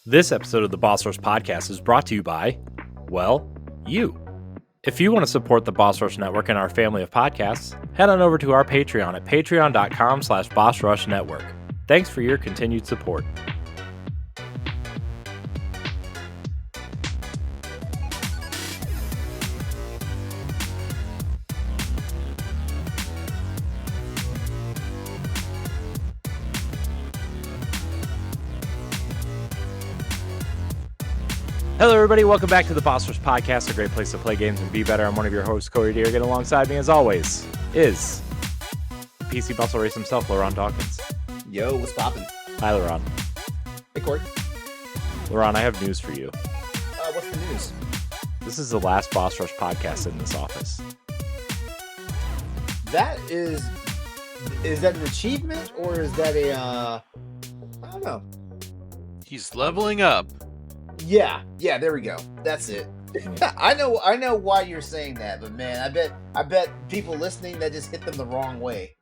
This episode of the Boss Rush Podcast is brought to you by, well, you. If you want to support the Boss Rush Network and our family of podcasts, head on over to our Patreon at patreon.com/bossrushnetwork. Thanks for your continued support. Hello, everybody. Welcome back to the Boss Rush Podcast, a great place to play games and be better. I'm one of your hosts, Corey Dirrig, and alongside me, as always, is PC Muscle Race himself, LeRon Dawkins. Yo, what's poppin'? Hi, LeRon. Hey, Corey. LeRon, I have news for you. What's the news? This is the last Boss Rush Podcast in this office. That is that an achievement or is that I don't know. He's leveling up. Yeah, there we go. That's it. I know why you're saying that, but man, I bet people listening that just hit them the wrong way.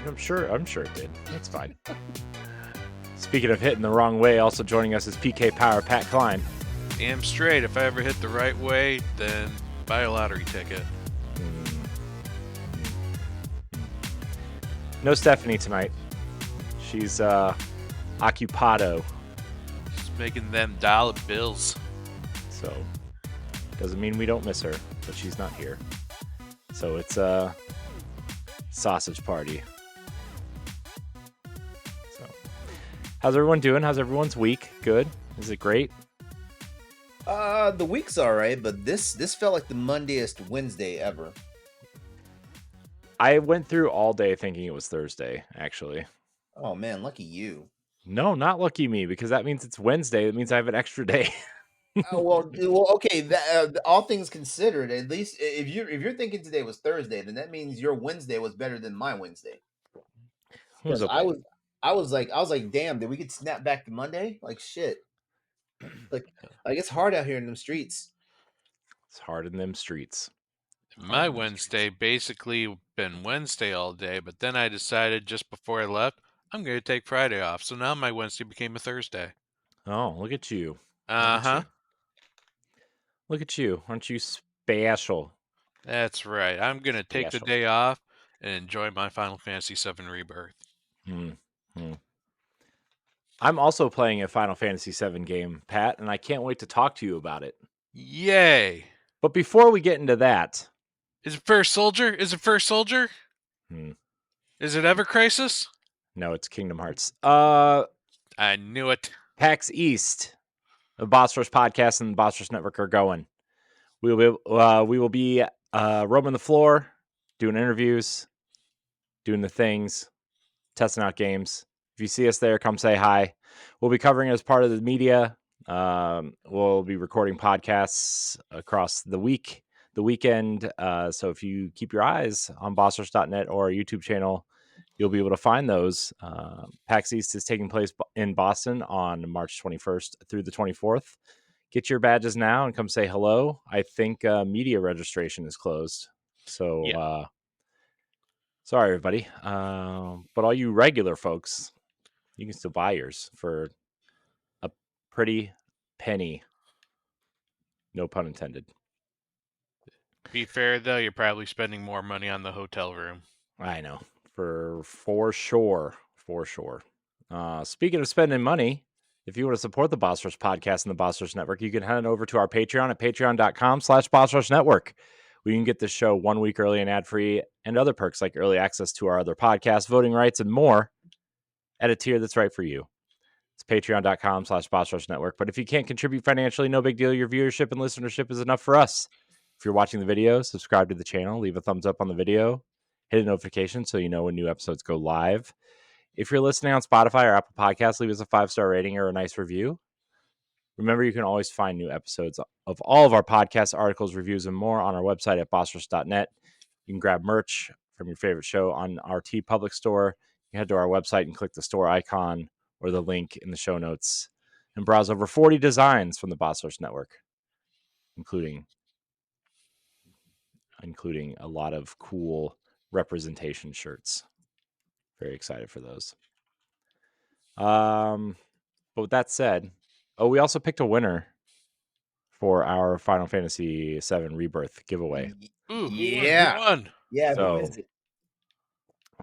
I'm sure it did. It's fine. Speaking of hitting the wrong way, also joining us is PK Power Pat Klein. Damn straight. If I ever hit the right way, then buy a lottery ticket. No Stephanie tonight. She's occupado. Just making them dollar bills. So, doesn't mean we don't miss her, but she's not here. So it's a sausage party. So, how's everyone doing? How's everyone's week? Good? Is it great? The week's all right, but this felt like the Mondayest Wednesday ever. I went through all day thinking it was Thursday, actually. Oh man, lucky you. No, not lucky me, because that means it's Wednesday. That means I have an extra day. Well, okay. All things considered, at least if you're thinking today was Thursday, then that means your Wednesday was better than my Wednesday. Was okay. I was like, damn, did we get snapped back to Monday? Like shit. Like it's hard out here in them streets. It's hard in them streets. My Wednesday basically been Wednesday all day, but then I decided just before I left, I'm going to take Friday off. So now my Wednesday became a Thursday. Oh, look at you. Uh-huh. Look at you. Aren't you special? That's right. I'm going to take the day off and enjoy my Final Fantasy VII Rebirth. I'm also playing a Final Fantasy VII game, Pat, and I can't wait to talk to you about it. Yay! But before we get into that... Is it First Soldier? Is it Ever Crisis? No, it's Kingdom Hearts. I knew it. PAX East, the Boss Rush Podcast and the Boss Rush Network are going. We will be roaming the floor, doing interviews, doing the things, testing out games. If you see us there, come say hi. We'll be covering it as part of the media. We'll be recording podcasts across the weekend. So if you keep your eyes on bossrush.net or our YouTube channel, you'll be able to find those. PAX East is taking place in Boston on March 21st through the 24th. Get your badges now and come say hello. I think media registration is closed. So sorry, everybody. But all you regular folks, you can still buy yours for a pretty penny. No pun intended. Be fair, though, you're probably spending more money on the hotel room. I know. For sure. Speaking of spending money, if you want to support the Boss Rush Podcast and the Boss Rush Network, you can head over to our Patreon at patreon.com/bossrushnetwork. We can get this show 1 week early and ad-free and other perks like early access to our other podcasts, voting rights, and more at a tier that's right for you. It's patreon.com/bossrushnetwork. But if you can't contribute financially, no big deal. Your viewership and listenership is enough for us. If you're watching the video, subscribe to the channel, leave a thumbs up on the video, hit a notification so you know when new episodes go live. If you're listening on Spotify or Apple Podcasts, leave us a 5-star rating or a nice review. Remember, you can always find new episodes of all of our podcasts, articles, reviews, and more on our website at bossrush.net. You can grab merch from your favorite show on our TeePublic store. You can head to our website and click the store icon or the link in the show notes and browse over 40 designs from the Boss Rush Network, including a lot of cool representation shirts. Very excited for those. But with that said, Oh, we also picked a winner for our Final Fantasy VII Rebirth giveaway. Ooh, Yeah. who won? Yeah, So- who is it?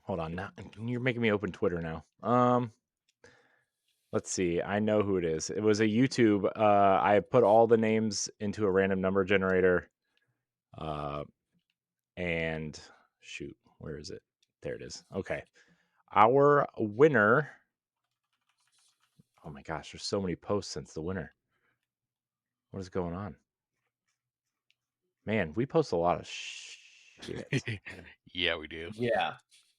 Hold on, now you're making me open Twitter now. Let's see. I know who it is. It was a YouTube. I put all the names into a random number generator. And shoot, where is it? There it is. Okay. Our winner. Oh my gosh, there's so many posts since the winner. What is going on? Man, we post a lot of shit. Yeah, we do. Yeah.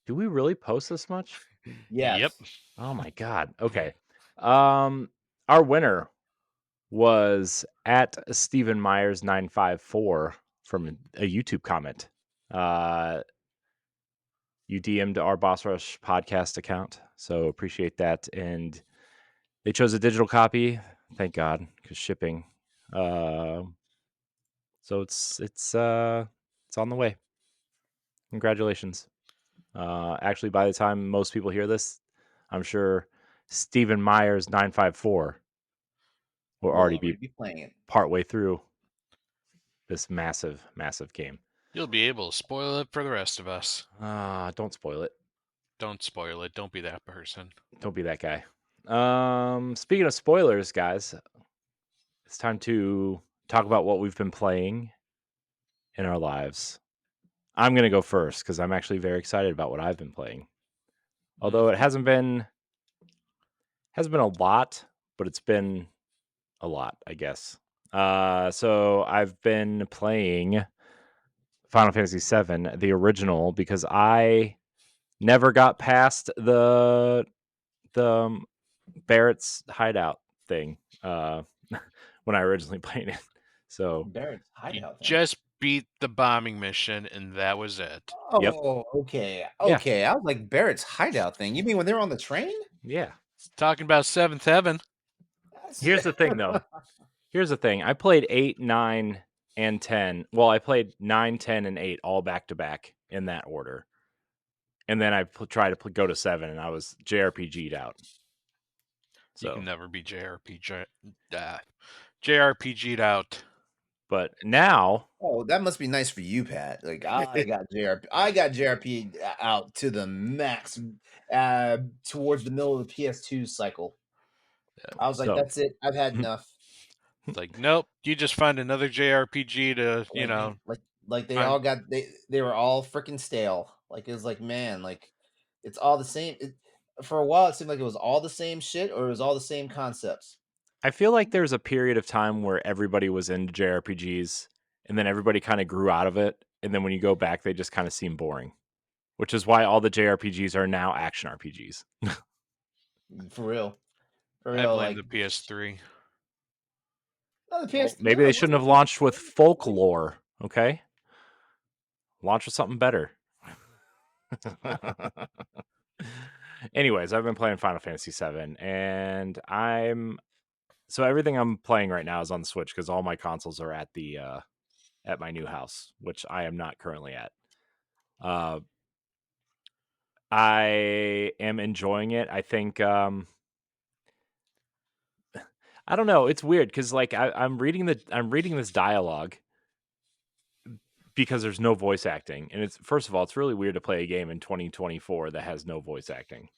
Do we really post this much? Yes. Yep. Oh my god. Okay. Our winner was at Stephen Myers 954 from a YouTube comment. You DM'd our Boss Rush podcast account, so appreciate that. And they chose a digital copy. Thank God, because shipping. So it's on the way. Congratulations. Actually, by the time most people hear this, I'm sure Stephen Myers 954 will already be playing it. partway through this massive game. You'll be able to spoil it for the rest of us. Don't spoil it. Don't spoil it. Don't be that person. Don't be that guy. Speaking of spoilers, guys, it's time to talk about what we've been playing in our lives. I'm going to go first because I'm actually very excited about what I've been playing. Although it hasn't been a lot, but it's been a lot, I guess. So I've been playing Final Fantasy VII, the original, because I never got past the Barrett's hideout thing when I originally played it. So Barrett's You hideout. just beat the bombing mission, and that was it. Oh, Yep. okay. Yeah. Okay. I was like Barrett's hideout thing. You mean when they were on the train? yeah. Talking about Seventh Heaven. Here's the thing, though. Here's the thing. I played 8, 9, and 10. Well, I played 9, 10, and 8 all back to back in that order. And then I tried to go to 7, and I was JRPG'd out. You So, can never be JRPG'd out. but now, Oh, that must be nice for you, Pat. Like I got JRP out to the max towards the middle of the PS2 cycle. I was like, So- that's it. I've had enough. It's like, nope. You just find another JRPG to, Like they I'm- all got they were all freaking stale. Like it was like, man, like it's all the same. For a while, it seemed like it was all the same shit, or it was all the same concepts. I feel like there's a period of time where everybody was into JRPGs, and then everybody kind of grew out of it. And then when you go back, they just kind of seem boring, which is why all the JRPGs are now action RPGs. For real. I blame the PS3. No, the PS. Maybe they shouldn't have launched with folklore. Okay, launch with something better. Anyways, I've been playing Final Fantasy VII, and so everything I'm playing right now is on the Switch because all my consoles are at the at my new house, which I am not currently at. I am enjoying it. I think I don't know. It's weird because like I'm reading this dialogue because there's no voice acting, and it's first of all, it's really weird to play a game in 2024 that has no voice acting.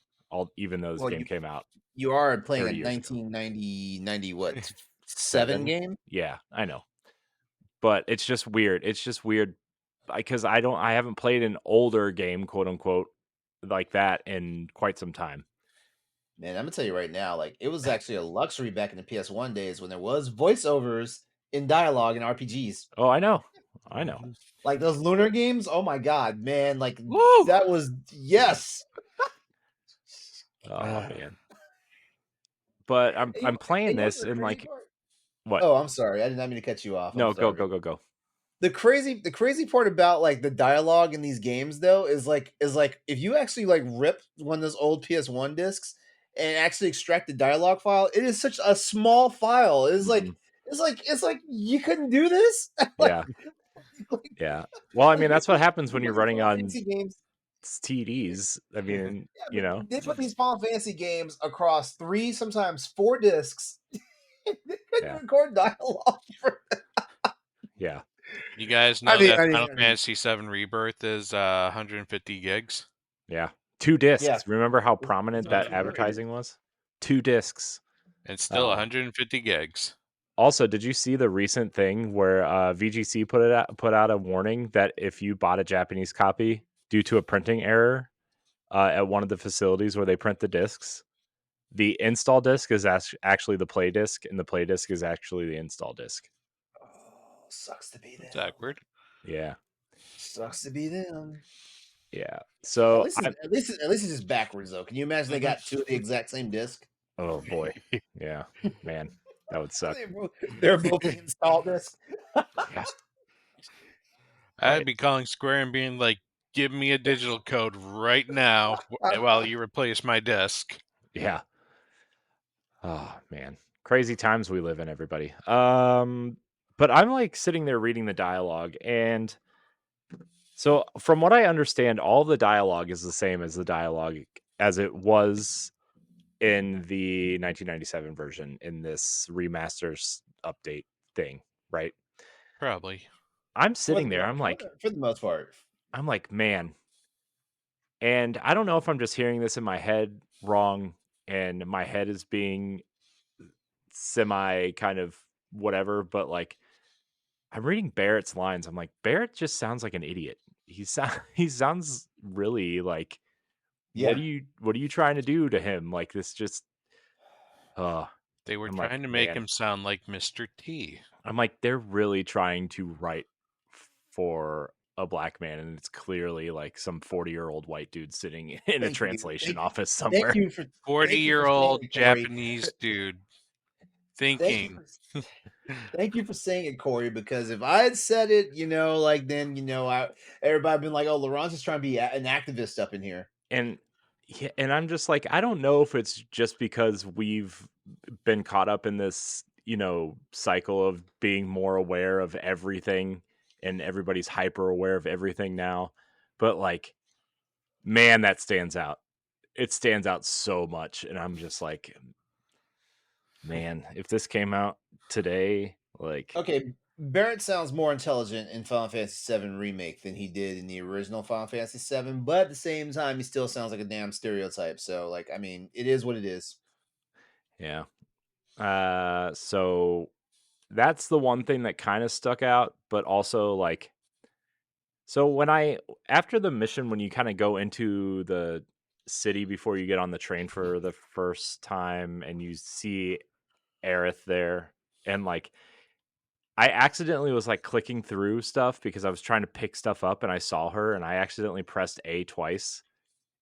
Even though this game came out. You are playing a 30 years ago. 1990 what 7 game? Yeah, I know. But it's just weird. It's just weird because I haven't played an older game, quote unquote, like that in quite some time. Man, I'm gonna tell you right now, like it was actually a luxury back in the PS1 days when there was voiceovers in dialogue in RPGs. Oh, I know. Like those Lunar games, oh my god, man! Like Woo! that was yes. Oh man. But I'm playing this and like what? Oh, I'm sorry. I did not mean to cut you off. No, I'm sorry. go. The crazy part about like the dialogue in these games though is like if you actually like rip one of those old PS1 discs and actually extract the dialogue file, it is such a small file. It's like you couldn't do this. Yeah. Yeah. Well, I mean that's what happens when you're running on games. TDs. I mean, you know. They put these Final Fantasy games across 3, sometimes 4 discs. Yeah. record dialogue for Yeah. You guys know that Final Fantasy VII Rebirth is 150 gigs? Yeah. 2 discs. Yeah. Remember how prominent It's that overrated. advertising was? 2 discs. It's still 150 gigs. Also, did you see the recent thing where VGC put out a warning that if you bought a Japanese copy due to a printing error at one of the facilities where they print the discs, the install disc is actually the play disc, and the play disc is actually the install disc. Oh, sucks to be them. It's awkward. Yeah. Sucks to be them. Yeah. So at least it's just backwards though. Can you imagine they got 2 of the exact same disc? oh boy. Yeah. Man, that would suck. They're both the install disc. Yeah. I'd be calling Square and being like, give me a digital code right now while you replace my disc. Yeah. Oh man. Crazy times we live in, everybody. But I'm like sitting there reading the dialogue, and so from what I understand, all the dialogue is the same as the dialogue as it was in the 1997 version in this remasters update thing, right? Probably. I'm sitting there, I'm like, for the most part. I'm like, man. And I don't know if I'm just hearing this in my head wrong, and my head is being semi kind of whatever, but like I'm reading Barrett's lines. I'm like, Barrett just sounds like an idiot. He sounds really like, Yeah. what are you trying to do to him? Like this just they were I'm trying like, to make man. him sound like Mr. T. I'm like, they're really trying to write for a black man, and it's clearly like some 40-year-old white dude sitting in a translation office somewhere. Thank you for 40-year-old saying it, Corey. Japanese dude thinking. Thank you for saying it, Corey, because if I had said it, like then, everybody been like, oh, LeRon's just trying to be an activist up in here. And yeah, and I'm just like, I don't know if it's just because we've been caught up in this, cycle of being more aware of everything, and everybody's hyper aware of everything now. But like, man, that stands out. It stands out so much. And I'm just like, man, if this came out today, like, okay, Barrett sounds more intelligent in Final Fantasy VII Remake than he did in the original Final Fantasy VII, but at the same time, he still sounds like a damn stereotype. So, like, I mean, it is what it is. yeah. So that's the one thing that kind of stuck out, but also like, so after the mission, when you kind of go into the city before you get on the train for the first time, and you see Aerith there, and like, I accidentally was like clicking through stuff because I was trying to pick stuff up, and I saw her, and I accidentally pressed A twice.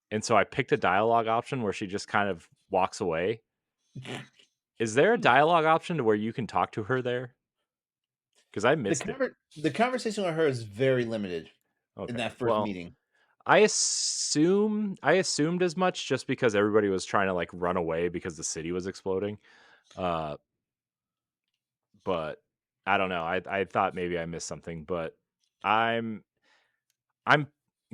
And so I picked a dialogue option where she just kind of walks away. Is there a dialogue option to where you can talk to her there? Because I missed it. The conversation with her is very limited in that first meeting. I assumed as much, just because everybody was trying to like run away because the city was exploding. But I don't know. I thought maybe I missed something, but I'm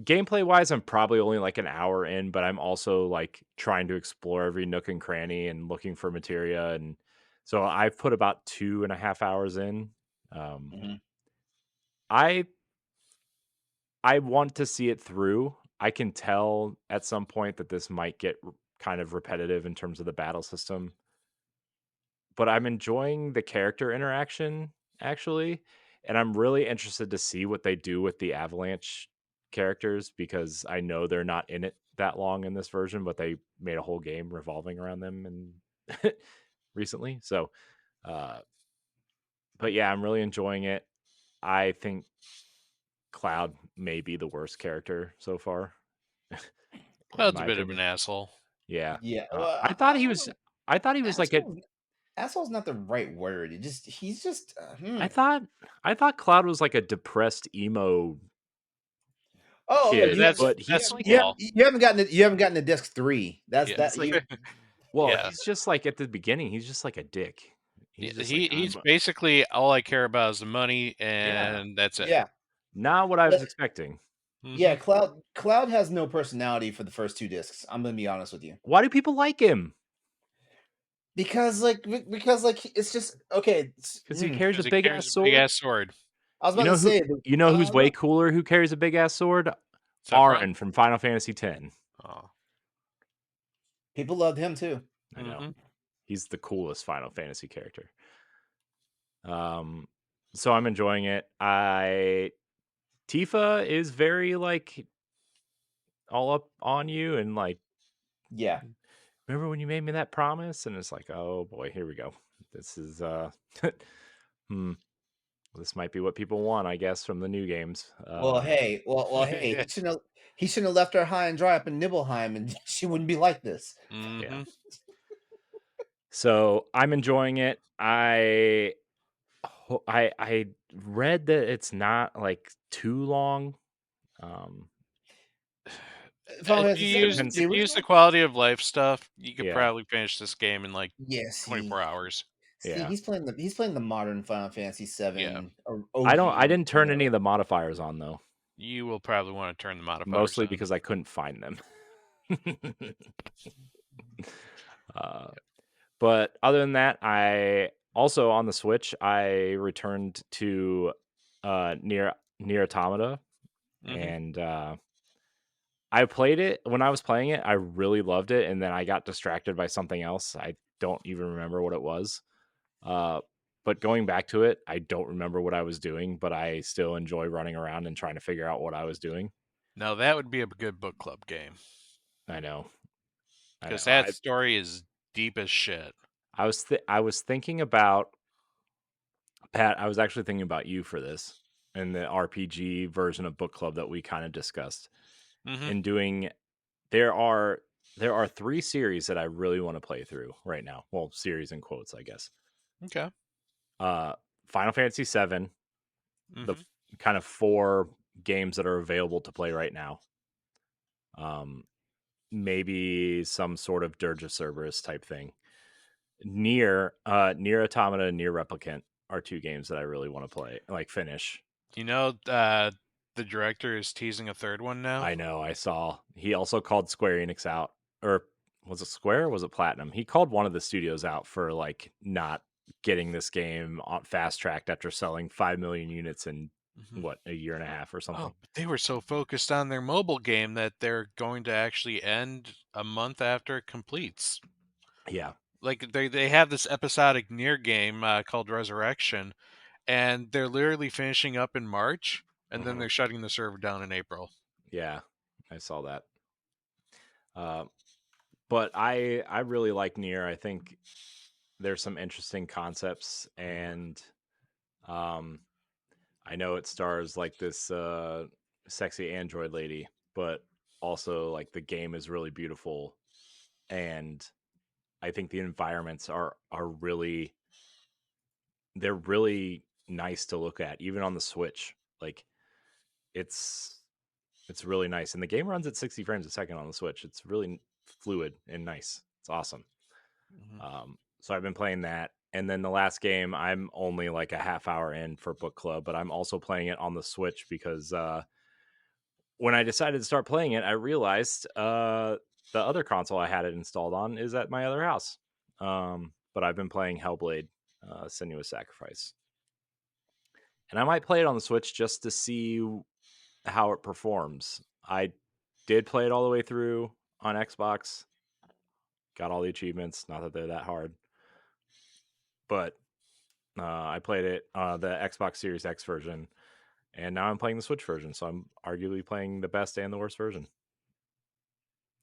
gameplay wise, I'm probably only like an hour in, but I'm also like trying to explore every nook and cranny and looking for materia. And so I've put about 2.5 hours in. I want to see it through. I can tell at some point that this might get kind of repetitive in terms of the battle system, but I'm enjoying the character interaction actually. And I'm really interested to see what they do with the Avalanche characters, because I know they're not in it that long in this version, but they made a whole game revolving around them and recently. So, but yeah, I'm really enjoying it. I think Cloud may be the worst character so far. Cloud's a bit of an asshole. Yeah. Yeah. I thought he was like asshole's not the right word. He's just I thought Cloud was like a depressed emo kid, you haven't gotten to disc 3. That's he's just like at the beginning, he's just like a dick. He's basically, all I care about is the money, and that's it. Yeah. Not what I was expecting. Yeah, Cloud has no personality for the first 2 discs. I'm gonna be honest with you. Why do people like him? Because it's just okay. Because he carries a Because he big ass carries a big sword. ass sword. I was You about know to say, who's way cooler? Who carries a big ass sword? Saffron? Aaron from Final Fantasy X. Oh. people loved him too. I know. Mm-hmm. He's the coolest Final Fantasy character. So I'm enjoying it. Tifa is very like all up on you and like, Yeah. remember when you made me that promise? And it's like, oh boy, here we go. This is this might be what people want, I guess, from the new games. Hey. Yeah. He shouldn't have left her high and dry up in Nibelheim, and she wouldn't be like this. Mm-hmm. Yeah. So I'm enjoying it. I read that it's not like too long. Final If Fantasy you VII, use depends. if you use the quality of life stuff, you could Yeah. probably finish this game in like yes, 24 hours. Yeah. he's playing the modern Final Fantasy VII. Yeah. I didn't turn any of the modifiers on though. You will probably want to turn the modifiers Mostly on. because I couldn't find them. But other than that, I also on the Switch I returned to near Automata, Mm-hmm. and I played it. When I was playing it, I really loved it, and then I got distracted by something else. I don't even remember what it was. But going back to it, I don't remember what I was doing, but I still enjoy running around and trying to figure out what I was doing. Now that would be a good book club game I know. because that story is deep as shit. I was thinking about Pat. I was actually thinking about you for this and the RPG version of book club that we kind of discussed. Mm-hmm. And doing there are 3 series that I really want to play through right now. Well, series in quotes, I guess. Okay. Final Fantasy VII, the Mm-hmm. kind of 4 games that are available to play right now. Maybe some sort of Dirge of Cerberus type thing. Near Automata and Near Replicant are 2 games that I really want to play, like finish. You know, the director is teasing a third one now. I know. I saw. He also called Square Enix out, or was it Square? Or was it Platinum? He called one of the studios out for like not getting this game fast tracked after selling 5 million units in what, a year and a half or something. Oh, but they were so focused on their mobile game that they're going to actually end a month after it completes. Yeah. Like they have this episodic near game called Resurrection, and they're literally finishing up in March, and then they're shutting the server down in April. Yeah, I saw that. But I really like Nier. I think there's some interesting concepts, and I know it stars like this sexy android lady, but also like the game is really beautiful, and I think the environments are really, they're really nice to look at, even on the Switch. Like it's really nice, and the game runs at 60 frames a second on the Switch. It's really fluid and nice. It's awesome. So I've been playing that, and then the last game I'm only like a half hour in for book club, but I'm also playing it on the Switch because when I decided to start playing it, I realized the other console I had it installed on is at my other house. But I've been playing Hellblade, Senua's Sacrifice, and I might play it on the Switch just to see how it performs. I did play it all the way through on Xbox, got all the achievements. Not that they're that hard, but I played it the Xbox Series X version, and now I'm playing the Switch version. So I'm arguably playing the best and the worst version.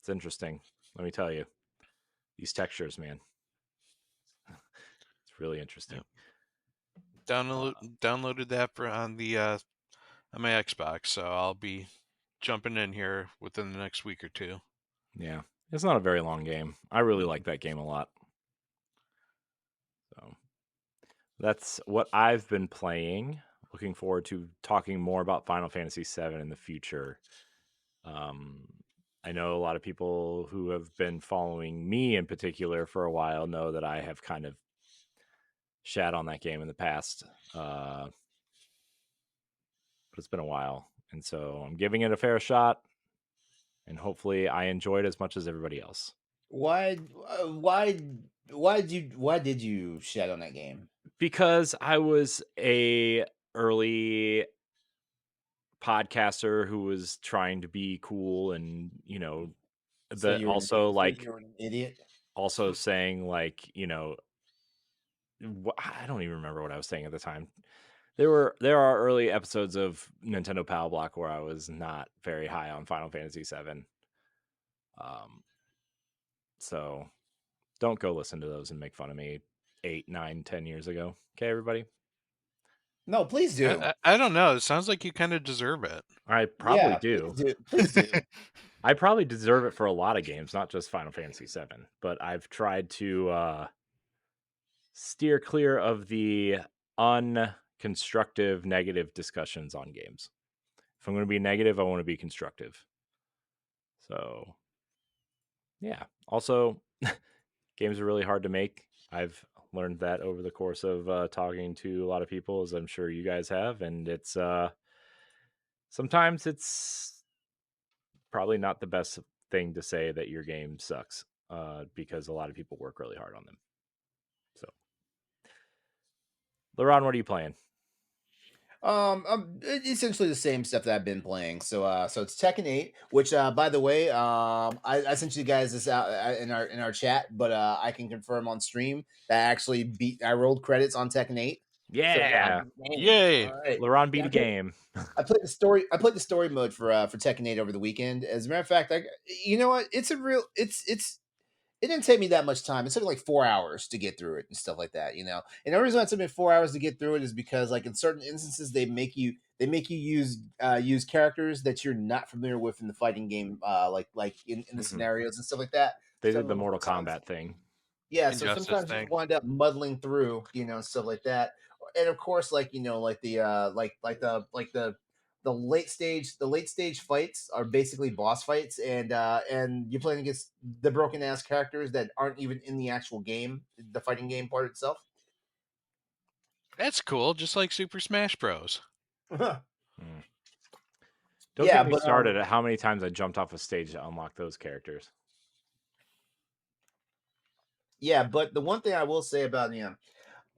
It's interesting. Let me tell you, these textures, man, it's really interesting. Downloaded that on the on my Xbox, so I'll be jumping in here within the next week or 2. Yeah, it's not a very long game. I really like that game a lot. So that's what I've been playing. Looking forward to talking more about Final Fantasy VII in the future. I know a lot of people who have been following me in particular for a while know that I have kind of shat on that game in the past, but it's been a while, and so I'm giving it a fair shot, and hopefully I enjoy it as much as everybody else. Why why did you shed on that game? Because I was a early podcaster who was trying to be cool and, So the you were an also so like you were an idiot. also saying like, I don't even remember what I was saying at the time. There are early episodes of Nintendo Power Block where I was not very high on Final Fantasy VII. So don't go listen to those and make fun of me 8, 9, 10 years ago. Okay, everybody. No, please do. I don't know. It sounds like you kind of deserve it. I probably Yeah, please do. do. Please do. I probably deserve it for a lot of games, not just Final Fantasy VII. But I've tried to steer clear of the unconstructive, negative discussions on games. If I'm going to be negative, I want to be constructive. So, yeah. Also, games are really hard to make. I've learned that over the course of talking to a lot of people, as I'm sure you guys have. And it's sometimes it's probably not the best thing to say that your game sucks because a lot of people work really hard on them. So, LeRon, what are you playing? Essentially the same stuff that I've been playing. So it's Tekken 8, which by the way, I sent you guys this out in our chat, but I can confirm on stream that I rolled credits on Tekken 8. So yeah, I Yeah, beat the game. Yay! All right. LeRon beat Yeah, a game. I played the story. I played the story mode for Tekken 8 over the weekend. As a matter of fact, you know what? It didn't take me that much time. It took like 4 hours to get through it and stuff like that, you know. And the reason why it took me 4 hours to get through it is because, like, in certain instances, they make you use characters that you're not familiar with in the fighting game, like in the Mhm. scenarios and stuff like that. They did the So Mortal sometimes, Kombat thing. yeah, so Injustice sometimes you thing. just wind up muddling through, and stuff like that. And of course, like like the late stage fights are basically boss fights, and you're playing against the broken ass characters that aren't even in the actual game, the fighting game part itself. That's cool. Just like Super Smash Bros. Mm. Don't Yeah, get me but started at how many times I jumped off a stage to unlock those characters. yeah, but the one thing I will say about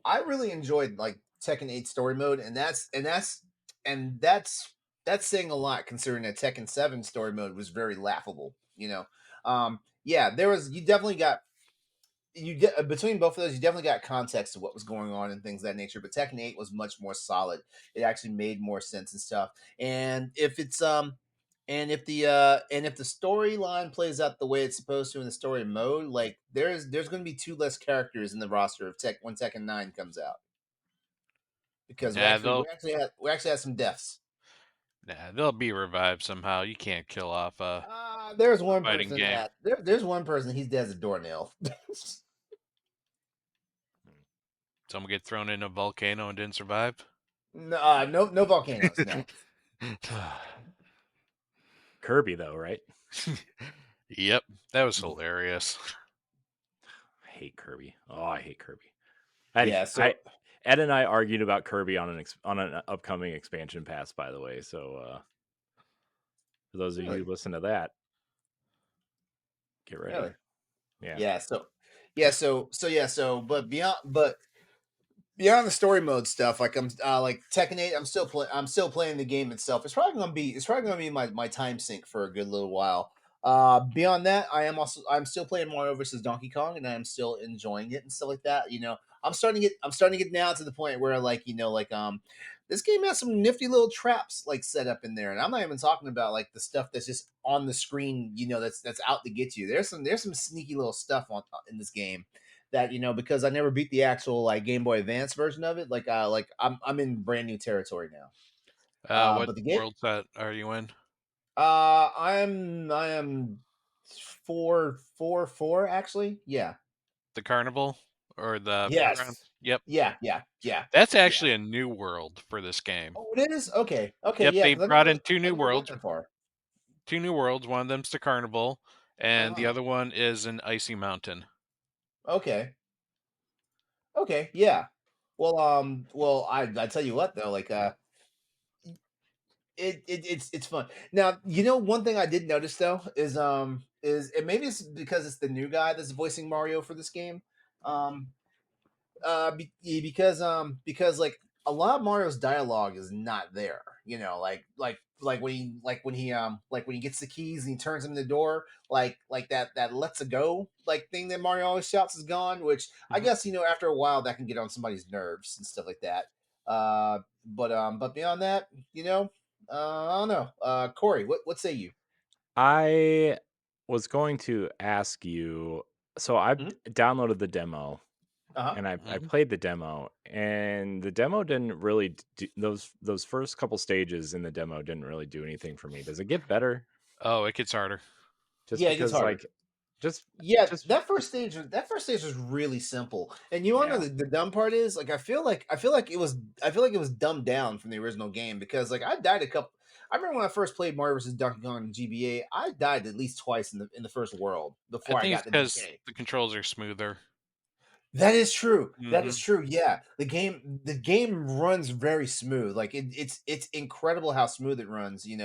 I really enjoyed like Tekken 8 story mode, and that's saying a lot considering that Tekken 7 story mode was very laughable. Yeah, there was you definitely got you get between both of those, you definitely got context of what was going on and things of that nature. But Tekken 8 was much more solid. It actually made more sense and stuff. And if it's and if the storyline plays out the way it's supposed to in the story mode, like there's going to be two less characters in the roster of Tech when Tekken 9 comes out because we Nah, actually we they'll actually had we actually had some deaths. they'll be revived somehow. You can't kill off There's a one fighting person game. there's one person he's dead as a doornail. Someone get thrown in a volcano and didn't survive. No volcanoes. No. Kirby, though, right? Yep, that was hilarious. I hate Kirby. Oh, I hate Kirby. Yeah. So Ed and I argued about Kirby on an upcoming expansion pass, by the way. So for those of you really, who listen to that, get ready. really. Yeah. Yeah. But beyond the story mode stuff, like I'm like Tekken 8, I'm still playing the game itself. It's probably gonna be my time sink for a good little while. Beyond that, I'm still playing Mario versus Donkey Kong, and I'm still enjoying it and stuff like that. I'm starting to get now to the point where this game has some nifty little traps like set up in there, and I'm not even talking about like the stuff that's just on the screen, that's out to get you. There's some sneaky little stuff on in this game that because I never beat the actual like Game Boy Advance version of it. I'm in brand new territory now. What But the game, world set are you in? I am 4 actually. Yeah. The carnival or the fairground? Yes. Yep, Yeah. that's Yeah. actually a new world for this game. Oh, it is. Okay. Okay. Yep, Yeah. they Because brought in two I new never went worlds. that far. Two new worlds. One of them's the carnival, and the Uh-huh. other one is an icy mountain. Okay. Okay. Yeah. Well, I tell you what though, it's fun. Now, one thing I did notice though is and maybe it's because it's the new guy that's voicing Mario for this game. Um, because like a lot of Mario's dialogue is not there. You know, like when he gets the keys and he turns them in the door, like that let's a go like thing that Mario always shouts is gone. Which I Mhm. guess after a while that can get on somebody's nerves and stuff like that. But beyond that, I don't know. Corey, what say you? I was going to ask you. So I Mhm. downloaded the demo Uh-huh. and I Mhm. played the demo, and the demo didn't really those first couple stages in the demo didn't really do anything for me. Does it get better? Oh, it gets harder. Just Yeah, it gets because harder. like just Yeah, just that first stage was really simple. And you wanna yeah. know the dumb part is like I feel like it was dumbed down from the original game because like I remember when I first played Mario vs. Donkey Kong in GBA, I died at least twice in the first world I before I think it's got to because DK. the controls are smoother. That is true. That is Hmm. true. Yeah, the game runs very smooth. Like it's incredible how smooth it runs. And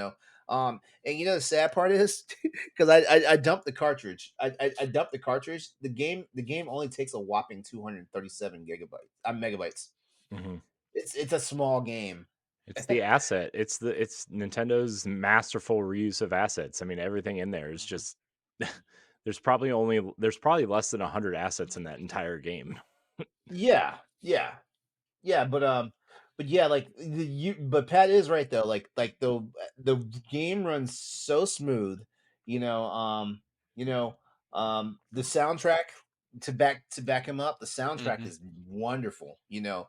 the sad part is because I dumped the cartridge. I dumped the cartridge. The game only takes a whopping 237 megabytes. Mhm. It's a small game. It's the asset. It's Nintendo's masterful reuse of assets. I mean, everything in there is just there's probably less than 100 assets in that entire game. Yeah, yeah. Yeah, but yeah, but Pat is right though. The game runs so smooth, you know. The soundtrack to back him up. The soundtrack Hmm. is wonderful. Even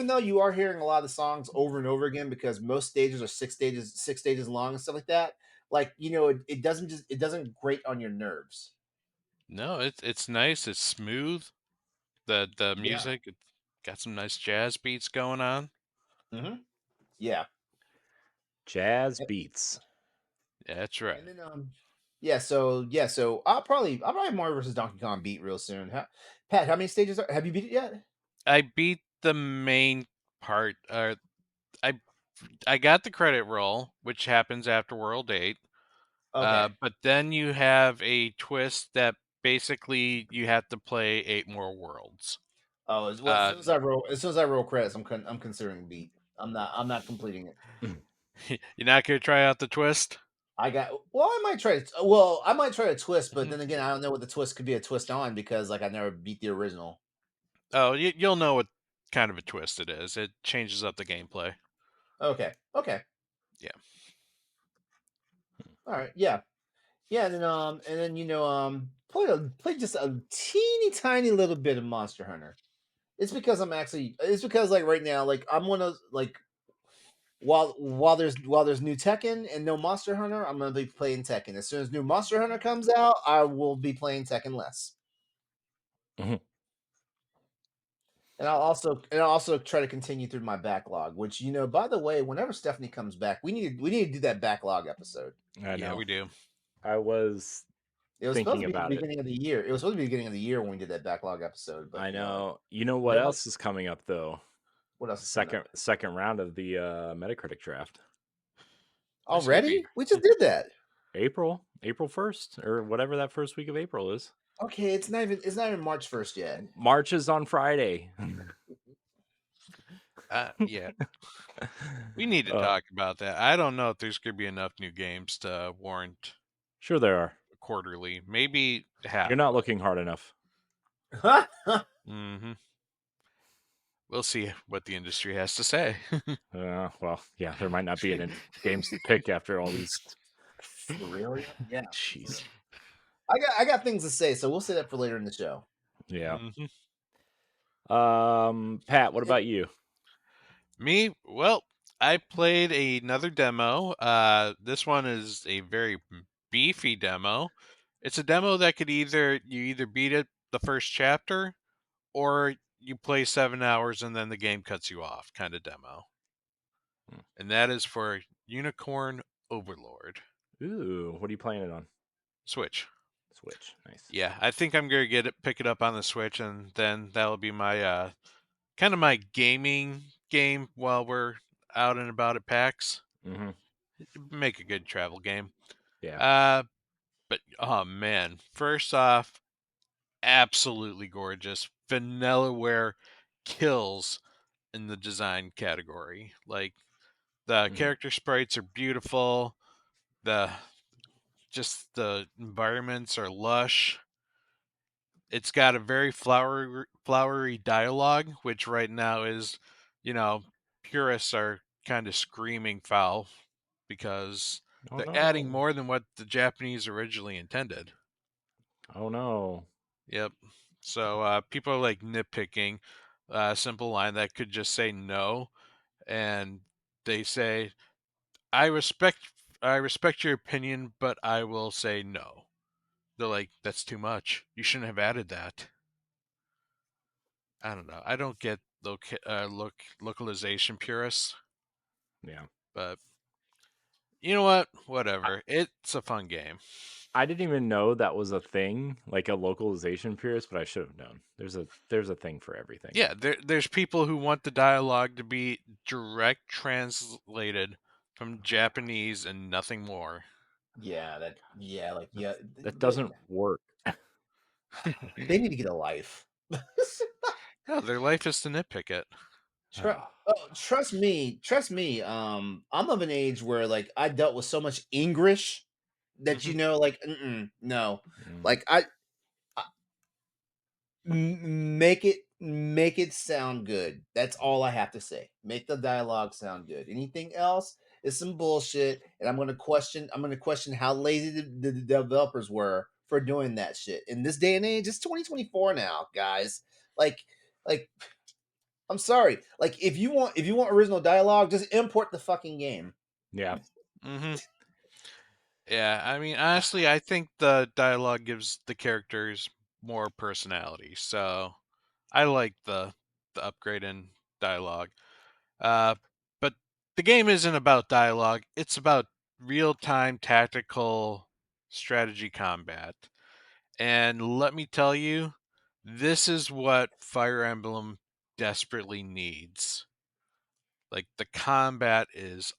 though you are hearing a lot of the songs over and over again because most stages are six stages long and stuff like that. It doesn't grate on your nerves. No, it's nice. It's smooth. The Yeah. music, it's got some nice jazz beats going on. Hmm. Yeah. Jazz beats. Yeah, that's right. And then so I'll probably Mario versus Donkey Kong beat real soon. Pat, how many stages have you beat it yet? I beat the main part. I I got the credit roll, which happens after World 8. Okay. But then you have a twist that basically you have to play 8 more worlds. Oh, as Uh, soon as I roll credits, I'm considering beat. I'm not completing it. you're not gonna try out the twist? I might try to twist, but Mhm. then again, I don't know what the twist could be a twist on because like I never beat the original. Oh, you'll know what kind of a twist it is. It changes up the gameplay. Okay. Okay. Yeah. All right. Yeah. Yeah, and then play just a teeny tiny little bit of Monster Hunter. It's because like right now, like I'm one of like while there's new Tekken and no Monster Hunter, I'm gonna be playing Tekken. As soon as new Monster Hunter comes out, I will be playing Tekken less. Mhm. And I'll also try to continue through my backlog, which by the way, whenever Stephanie comes back, we need to do that backlog episode. I Yeah, know. we do. I was It was supposed thinking to be the about it. beginning of the year. It was supposed to be the beginning of the year when we did that backlog episode, but I know. You know what nobody. else is coming up though? What else is coming Second up? second round of the Metacritic draft. There's gonna Already? be. We just did that. April 1st or whatever that first week of April is. Okay, it's not even March 1st yet. March is on Friday. Yeah, we need to uh, talk about that. I don't know if there's gonna be enough new games to warrant sure there are. quarterly. Maybe You're half, not but looking hard enough. hmm we'll see what the industry has to say. Well, yeah, there might not be any games to pick after all these. For real? Yeah. Jeez. I got things to say, so we'll say that for later in the show. Yeah. Hmm. Pat, what And- about you? Me, well, I played another demo. This one is a very beefy demo. It's a demo that could either beat it the first chapter, or you play 7 hours and then the game cuts you off, kind of demo. Hmm. And that is for Unicorn Overlord Ooh, what are you playing it on? Switch. Switch. Nice. Yeah, I think I'm gonna pick it up on the Switch, and then that'll be my kind of my gaming game while we're out and about at PAX. Mm-hmm. Make a good travel game. Yeah. Uh, but oh man, first off, absolutely gorgeous. Vanillaware kills in the design category. Like the character sprites are beautiful. The environments are lush. It's got a very flowery dialogue, which right now is, purists are kind of screaming foul because Oh they're adding no. more than what the Japanese originally intended. Oh no. Yep. So people are like nitpicking a simple line that could just say no, and they say, "I respect, I respect your opinion, but I will say no." They're like, "That's too much. You shouldn't have added that." I don't know. I don't get localization purists, Yeah. but you know what? I, Whatever. It's a fun game. I didn't even know that was a thing, like a localization purist, but I should have known. There's a thing for everything. Yeah, there's people who want the dialogue to be direct translated from Japanese and nothing more. Yeah, That doesn't work. they need to get a life. No, their life is to nitpick it. Trust me. I'm of an age where like I dealt with so much English that Hmm. like no, Mm. like make it sound good. That's all I have to say. Make the dialogue sound good. Anything else is some bullshit, and I'm gonna question how lazy the developers were for doing that shit. In this day and age, it's 2024 now, guys. Like like I'm sorry. Like if you want original dialogue, just import the fucking game. Yeah. Hmm. Yeah, I mean, honestly, I think the dialogue gives the characters more personality. So I like the upgrade in dialogue. Uh, but the game isn't about dialogue. It's about real-time tactical strategy combat. And let me tell you, this is what Fire Emblem desperately needs. Like the combat is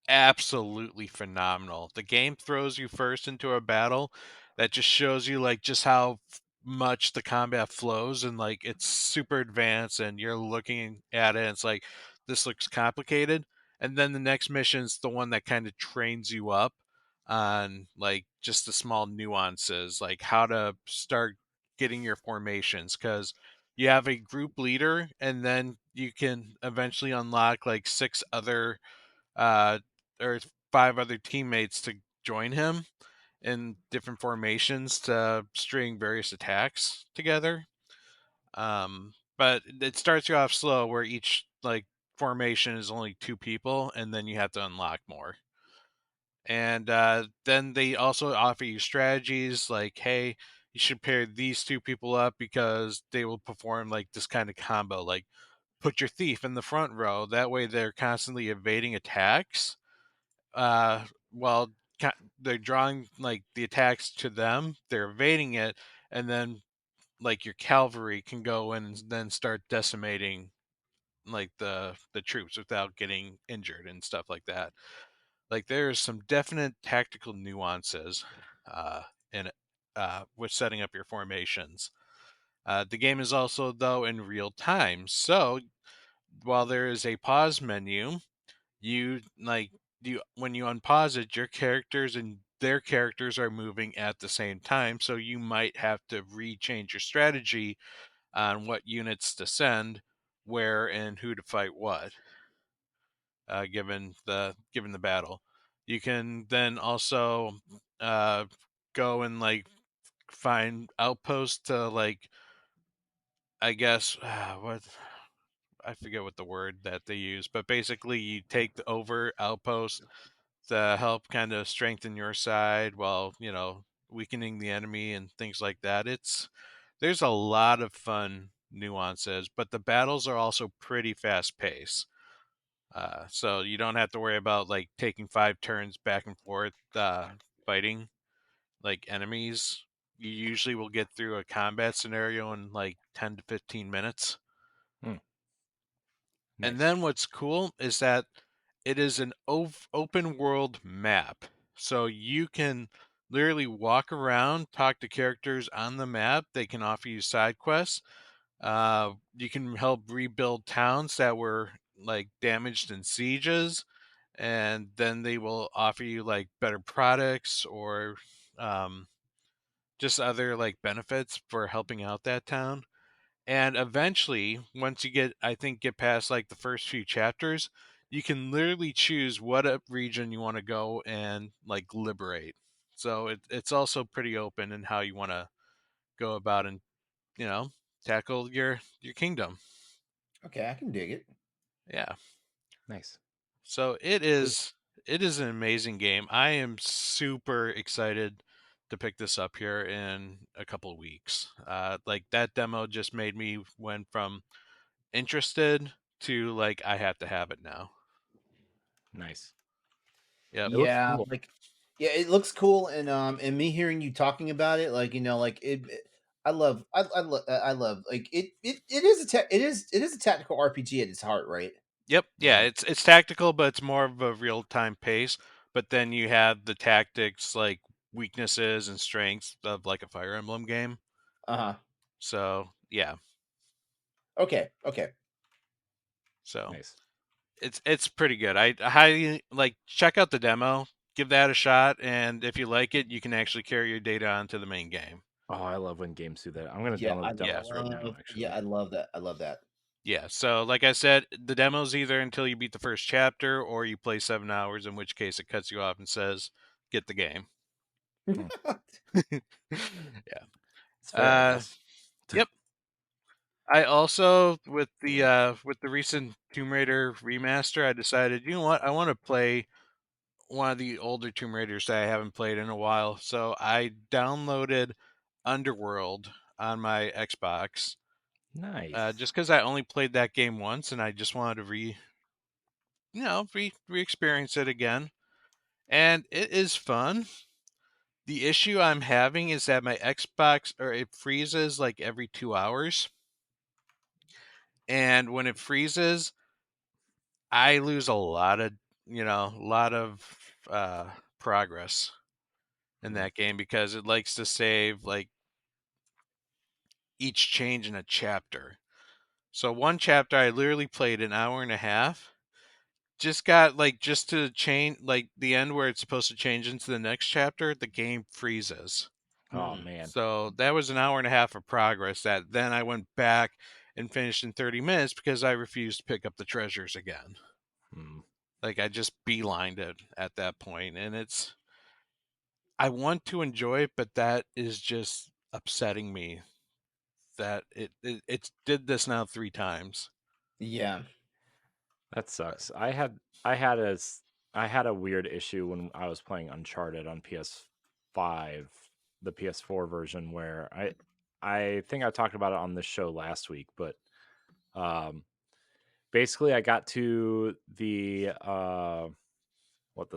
absolutely phenomenal. The game throws you first into a battle that just shows you like just how much the combat flows, and like it's super advanced and you're looking at it and it's like this looks complicated, and then the next mission's the one that kind of trains you up on like just the small nuances, like how to start getting your formations, because you have a group leader and then you can eventually unlock like six other uh, or five other teammates to join him in different formations to string various attacks together. But it starts you off slow, where each like formation is only two people, and then you have to unlock more. And then they also offer you strategies like, hey, you should pair these two people up because they will perform like this kind of combo. Like, put your thief in the front row. That way, they're constantly evading attacks while they're drawing like the attacks to them, they're evading it, and then like your cavalry can go in and then start decimating like the troops without getting injured and stuff like that. Like there's some definite tactical nuances uh, in it with setting up your formations. The game is also though in real time, so while there is a pause menu, you like you when you unpause it, your characters and their characters are moving at the same time, so you might have to rechange your strategy on what units to send, where, and who to fight what, given the battle. You can then also uh, go and like find outposts to like, I guess, what, I forget what the word that they use, but basically you take the over outposts to help kind of strengthen your side while, weakening the enemy and things like that. There's a lot of fun nuances, but the battles are also pretty fast paced. So you don't have to worry about like taking 5 turns back and forth fighting like enemies. You usually will get through a combat scenario in like 10 to 15 minutes. Hmm. And Nice. then what's cool is that it is an open world map. So you can literally walk around, talk to characters on the map. They can offer you side quests. You can help rebuild towns that were like damaged in sieges, and then they will offer you like better products or um, just other like benefits for helping out that town. And eventually, once you get past like the first few chapters, you can literally choose what region you want to go and like liberate. So it's also pretty open in how you want to go about and you know tackle your kingdom. Okay, I can dig it. Yeah. Nice. So it is an amazing game. I am super excited to pick this up here in a couple of weeks. Like that demo just made me went from interested to like I have to have it now. Nice. Yep. It looks Yeah, cool. like yeah, it looks cool, and me hearing you talking about it, like like I love like it is it is a tactical RPG at its heart, right? Yep. Yeah, Yeah. it's tactical, but it's more of a real time pace. But then you have the tactics like weaknesses and strengths of like a Fire Emblem game. Uh huh. So yeah. Okay. Okay. So Nice. it's pretty good. I highly like check out the demo, give that a shot, and if you like it, you can actually carry your data onto the main game. Oh, I love when games do that. I'm gonna Yeah, download I the Yeah. demos right now, love. Yeah, actually. I love that. I love that. Yeah. So like I said, the demo's either until you beat the first chapter or you play 7 hours, in which case it cuts you off and says, get the game. Hmm. Yeah. It's fair, I guess. Yep. I also with the recent Tomb Raider remaster, I decided, you know what, I want to play one of the older Tomb Raiders that I haven't played in a while. So I downloaded Underworld on my Xbox, Nice. just because I only played that game once, and I just wanted to re-experience it again. And it is fun. The issue I'm having is that my Xbox or it freezes like every 2 hours, and when it freezes, I lose a lot of uh, progress in Hmm. that game because it likes to save like each change in a chapter. So one chapter I literally played an hour and a half. Just to change like the end where it's supposed to change into the next chapter, the game freezes. Oh Mm. man. So that was an hour and a half of progress that then I went back and finished in 30 minutes because I refused to pick up the treasures again. Hmm. Like I just beelined it at that point, and I want to enjoy it, but that is just upsetting me that it did this now 3 times. Yeah. That sucks. I had a weird issue when I was playing Uncharted on PS5, the PS4 version, where I think I talked about it on this show last week, but um basically I got to the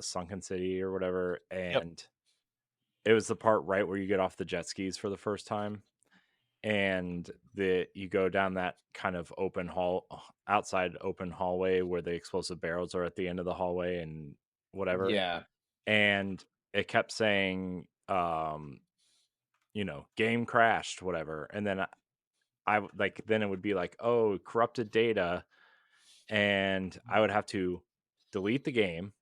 sunken city or whatever, Yep. and it was the part right where you get off the jet skis for the first time, and you go down that kind of outside open hallway where the explosive barrels are at the end of the hallway and whatever, Yeah. and it kept saying game crashed, whatever, and then then it would be like, oh, corrupted data, and I would have to delete the game,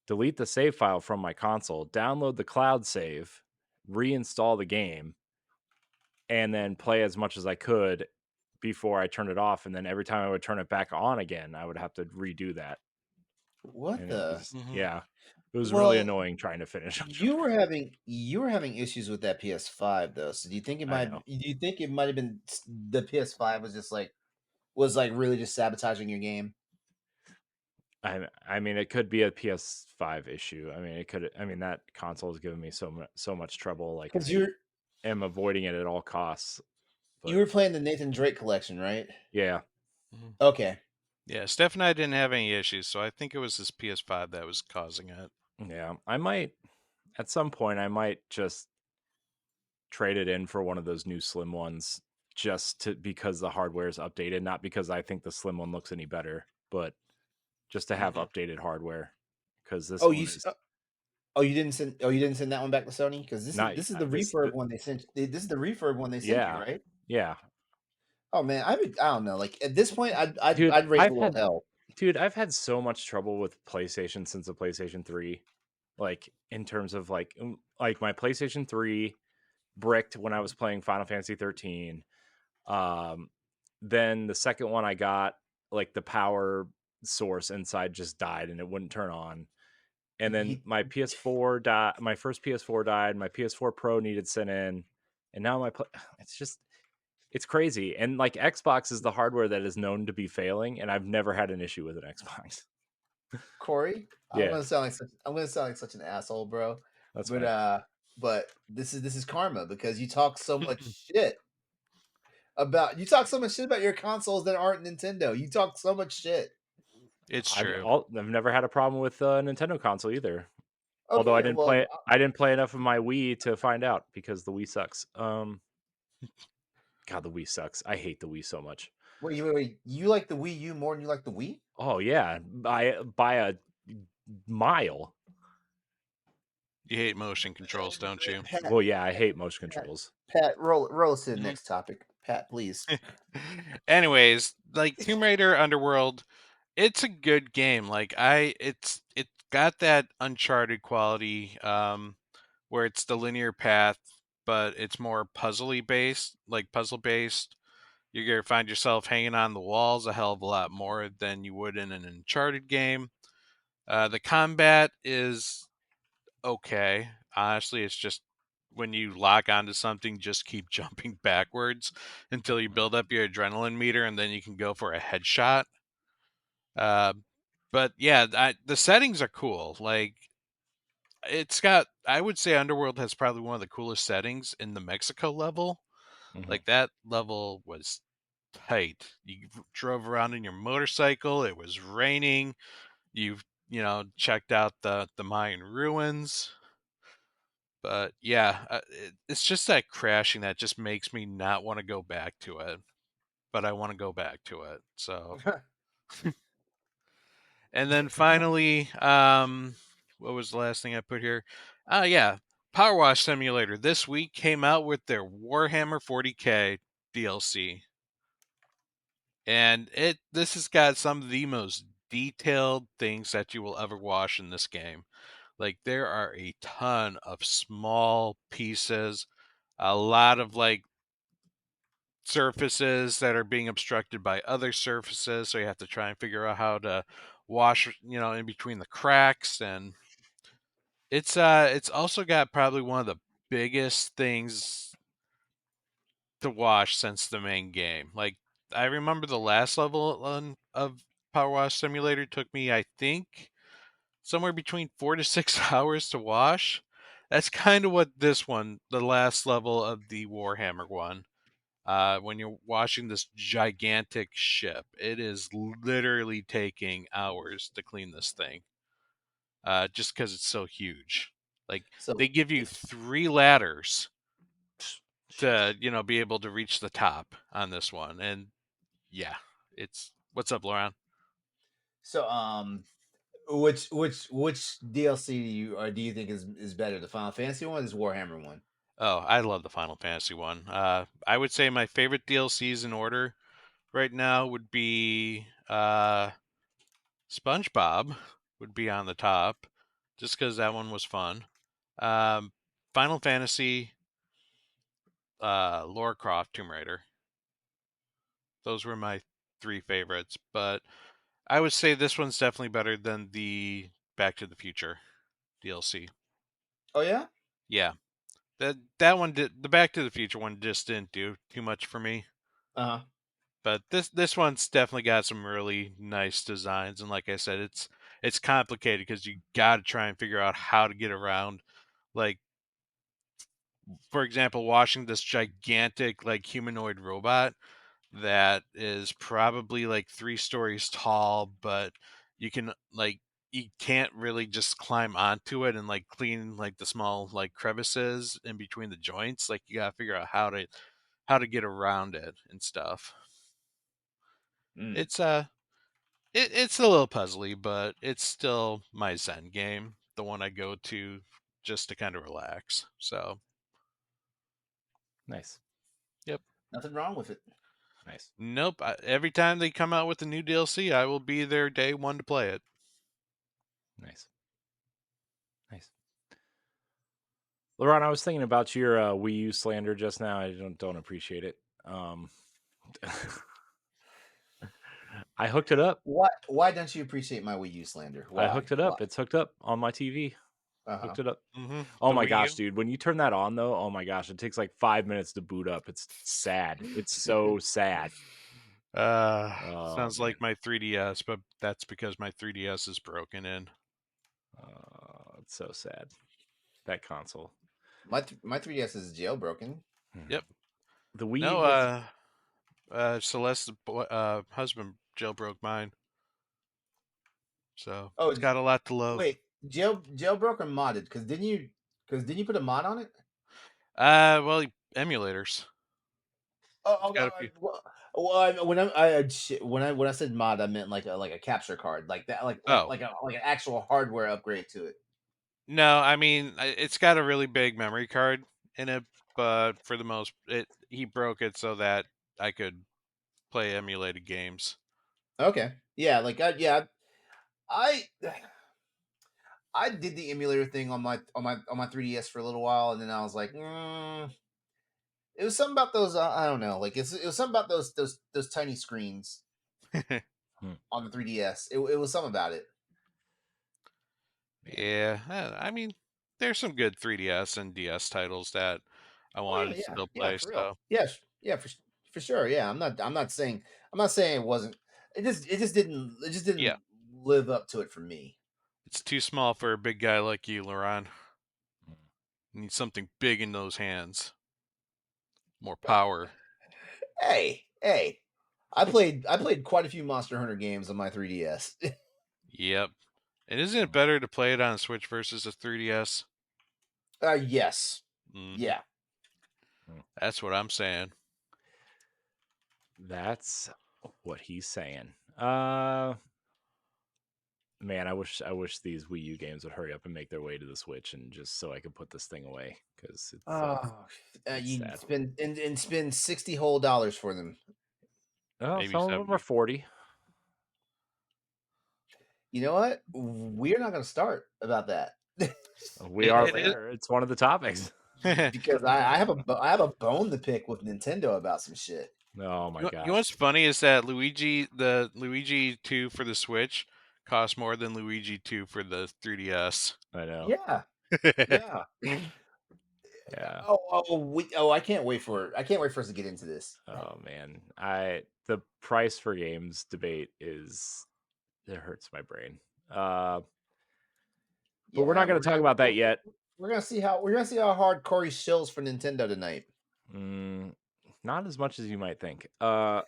delete the save file from my console, download the cloud save, reinstall the game, and then play as much as I could before I turned it off. And then every time I would turn it back on again, I would have to redo that. What And it the? was, Hmm. yeah, it was really Well, annoying trying to finish you were having issues with that PS5 though. So I know. do you think it might have been the PS5 was like really just sabotaging your game? I mean, it could be a PS5 issue. I mean, that console has given me so much trouble. Like, Because I am avoiding it at all costs. you But were playing the Nathan Drake collection, right? yeah, Hmm. Okay. Yeah, Steph and I didn't have any issues, so I think it was this PS5 that was causing it. yeah, I might at some point. I might just trade it in for one of those new slim ones, just to because the hardware is updated, not because I think the slim one looks any better, but just to have Mhm. updated hardware, because this Oh, one is Oh, you didn't send. Oh, you didn't send that one back to Sony because Not this is the this. refurb one they sent. This is the refurb one they sent you, Yeah, right? yeah, Oh man, I don't know. Like at this point, dude. I'd rate below hell. I've had so much trouble with PlayStation since the PlayStation 3. Like in terms of like my PlayStation 3 bricked when I was playing Final Fantasy 13. Um, then the second one I got, like the power source inside just died and it wouldn't turn on. And then He, my PS4 died. My first PS4 died. My PS4 Pro needed sent in, and now it's just it's crazy. And like Xbox is the hardware that is known to be failing, and I've never had an issue with an Xbox. Corey, Yeah, I'm gonna sound like such an asshole, bro. that's But fine. this is karma because you talk so much shit about your consoles that aren't Nintendo. You talk so much shit. It's I've true. I've never had a problem with a Nintendo console either. Although Okay, well, I didn't play enough of my Wii to find out because the Wii sucks. God, the Wii sucks. I hate the Wii so much. wait. You like the Wii U more than you like the Wii? Oh yeah, by a mile. You hate motion controls, don't you? Pat, Well, yeah, I hate motion Pat, controls. roll us to the Mhm. next topic. Pat, please. Anyways, like Tomb Raider Underworld, it's a good game. Like it's got that Uncharted quality, where it's the linear path, but it's more puzzly based, like puzzle based. You're gonna find yourself hanging on the walls a hell of a lot more than you would in an Uncharted game. The combat is okay. Honestly, it's just when you lock onto something, just keep jumping backwards until you build up your adrenaline meter, and then you can go for a headshot. Uh, but yeah, the settings are cool. Like it's got, I would say, Underworld has probably one of the coolest settings in the Mexico level. Mhm. Like that level was tight. You drove around in your motorcycle. It was raining. Checked out the Mayan ruins. But yeah, it's just that crashing that just makes me not want to go back to it. But I want to go back to it. So, and then finally, what was the last thing I put here? Yeah, Power Wash Simulator this week came out with their Warhammer 40K DLC, and this has got some of the most detailed things that you will ever wash in this game. Like there are a ton of small pieces, a lot of like surfaces that are being obstructed by other surfaces, so you have to try and figure out how to wash, in between the cracks. And it's also got probably one of the biggest things to wash since the main game. Like I remember the last level of Power Wash Simulator took me, I think, somewhere between 4 to 6 hours to wash. That's kind of what this one, the last level of the Warhammer one, when you're washing this gigantic ship, it is literally taking hours to clean this thing, just because it's so huge. Like So, they give you 3 ladders to, Jeez. be able to reach the top on this one. And yeah, it's what's up, Lauren? so, which DLC do you think is better, the Final Fantasy one or this Warhammer one? Oh, I love the Final Fantasy one. I would say my favorite DLCs in order right now would be SpongeBob would be on the top, just because that one was fun. Um, Final Fantasy, Lara Croft, Tomb Raider. Those were my 3 favorites, but I would say this one's definitely better than the Back to the Future DLC. Oh yeah. Yeah, that one did, the Back to the Future one just didn't do too much for me. Uh huh. But this one's definitely got some really nice designs, and like I said, it's complicated because you got to try and figure out how to get around. Like for example, washing this gigantic like humanoid robot that is probably like 3 stories tall, but you can like you can't really just climb onto it and like clean like the small like crevices in between the joints. Like you gotta figure out how to get around it and stuff. Mm. It's it's a little puzzly, but it's still my Zen game. the one I go to just to kind of relax. So Nice. Nothing wrong with it. Nice. nope. Every time they come out with a new DLC, I will be there day one to play it. Nice. LeRon, I was thinking about your Wii U slander just now. I don't appreciate it. I hooked it up. Why don't you appreciate my Wii U slander? Why? I hooked it up. Why? It's hooked up on my TV. Uh-huh. Hooked it up. Mm-hmm. Oh my gosh, dude. When you turn that on though, oh my gosh, it takes like 5 minutes to boot up. It's sad. It's so sad. Sounds like man. my 3DS, but that's because my 3DS is broken in. It's so sad. That console. My 3DS is jailbroken. Yep. The Wii No, Celeste's husband jailbroke mine. So it's got a lot to love. Wait, jailbroke or modded? Because didn't you put a mod on it? Well, emulators. Well, when I said mod, I meant like a capture card, like that, like an actual hardware upgrade to it. No, I mean it's got a really big memory card in it, but for the most, he broke it so that I could play emulated games. Okay, yeah, I I did the emulator thing on my 3DS for a little while, and then I was like, it was something about those. I don't know, like it was something about those tiny screens on the 3DS. It was something about it. Yeah, I mean, there's some good 3DS and DS titles that I wanted to still play. For So real. Yeah, for sure. Yeah, I'm not saying it wasn't. It just didn't live up to it for me. It's too small for a big guy like you, LeRon. You need something big in those hands. More power. Hey. I played quite a few Monster Hunter games on my 3DS. Yep. And isn't it better to play it on a Switch versus a 3DS? Yes. Mm-hmm. Yeah. That's what I'm saying. That's what he's saying. Man, I wish these Wii U games would hurry up and make their way to the Switch, and just so I could put this thing away, because it's you sad. spend $60 whole for them. Oh, some of them are 40. You know what? We're not going to start about that. We are later. It's one of the topics. Because I have a bone to pick with Nintendo about some shit. Oh my gosh! You know what's funny is that the Luigi 2 for the Switch costs more than Luigi 2 for the 3DS. I know. Yeah. Yeah. I can't wait for us to get into this. Oh man, the price for games debate it hurts my brain. But we're not going to talk about that yet. We're gonna see how hard Corey shills for Nintendo tonight. Not as much as you might think. I'm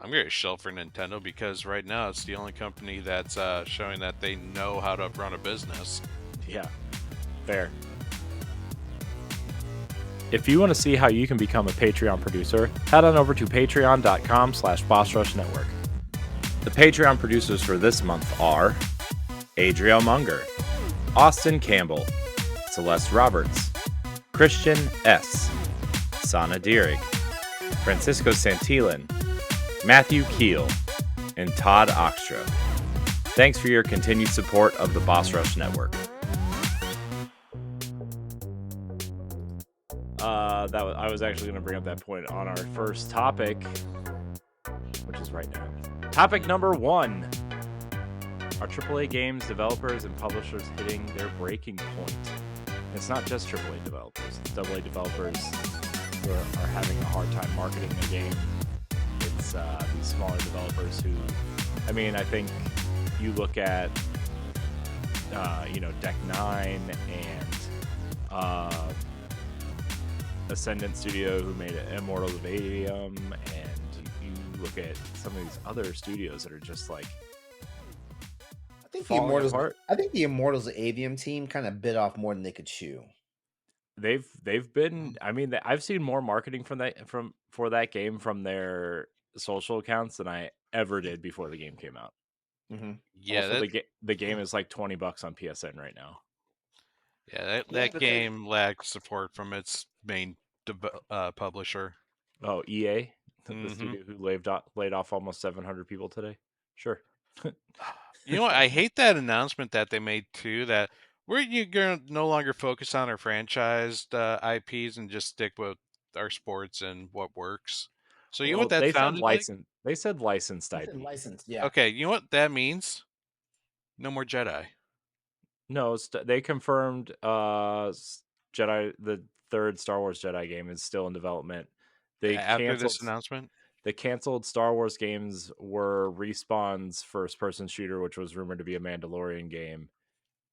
gonna shill for Nintendo because right now it's the only company that's showing that they know how to run a business. Yeah, fair. If you want to see how you can become a Patreon producer, head on over to patreon.com/BossRushNetwork. The Patreon producers for this month are Adriel Munger, Austin Campbell, Celeste Roberts, Christian S., Sana Dirrig, Francisco Santillan, Matthew Keel, and Todd Oxtra. Thanks for your continued support of the Boss Rush Network. I was actually going to bring up that point on our first topic, which is right now. Topic number 1. Are AAA games developers and publishers hitting their breaking point? It's not just AAA developers. It's AA developers who are having a hard time marketing their game. It's these smaller developers who, I mean, I think you look at, Deck 9 and Ascendant Studio, who made Immortal of Adium, and you look at some of these other studios that are just like, I think the Immortals Avium team kind of bit off more than they could chew. They've been. I mean, I've seen more marketing for that game from their social accounts than I ever did before the game came out. Mm-hmm. Yeah, also, the game is like $20 on PSN right now. Yeah, that, Yeah, that because game lacked support from its main publisher. Oh, EA, the Hmm studio who laid off almost 700 people today. Sure. You know what? I hate that announcement that they made too. That we're gonna no longer focus on our franchised IPs and just stick with our sports and what works. So you know what Well, that they said sounded like? licensed it's IP. licensed. Yeah. Okay, you know what that means? No more Jedi. No, they confirmed Jedi the third Star Wars Jedi game is still in development. They After canceled this announcement. the canceled Star Wars games were Respawn's first person shooter, which was rumored to be a Mandalorian game,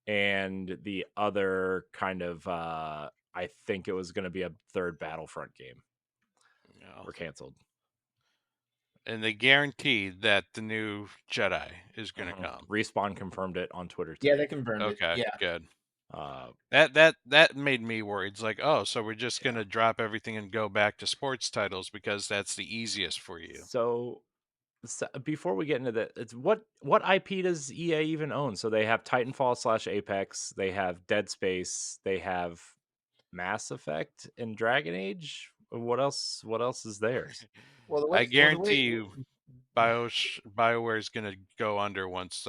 and the other kind of I think it was going to be a third Battlefront game You know, were canceled. and they guaranteed that the new Jedi is gonna come. Respawn confirmed it on Twitter Yeah, today. they confirmed it. Okay, Yeah. good. Uh, That made me worried. It's like, oh, so we're just yeah. gonna drop everything and go back to sports titles because that's the easiest for you. So before we get into that, it's what IP does EA even own? So they have Titanfall / Apex, they have Dead Space, they have Mass Effect and Dragon Age. What else? What else is theirs? Well, I the way guarantee you, BioWare is gonna go under once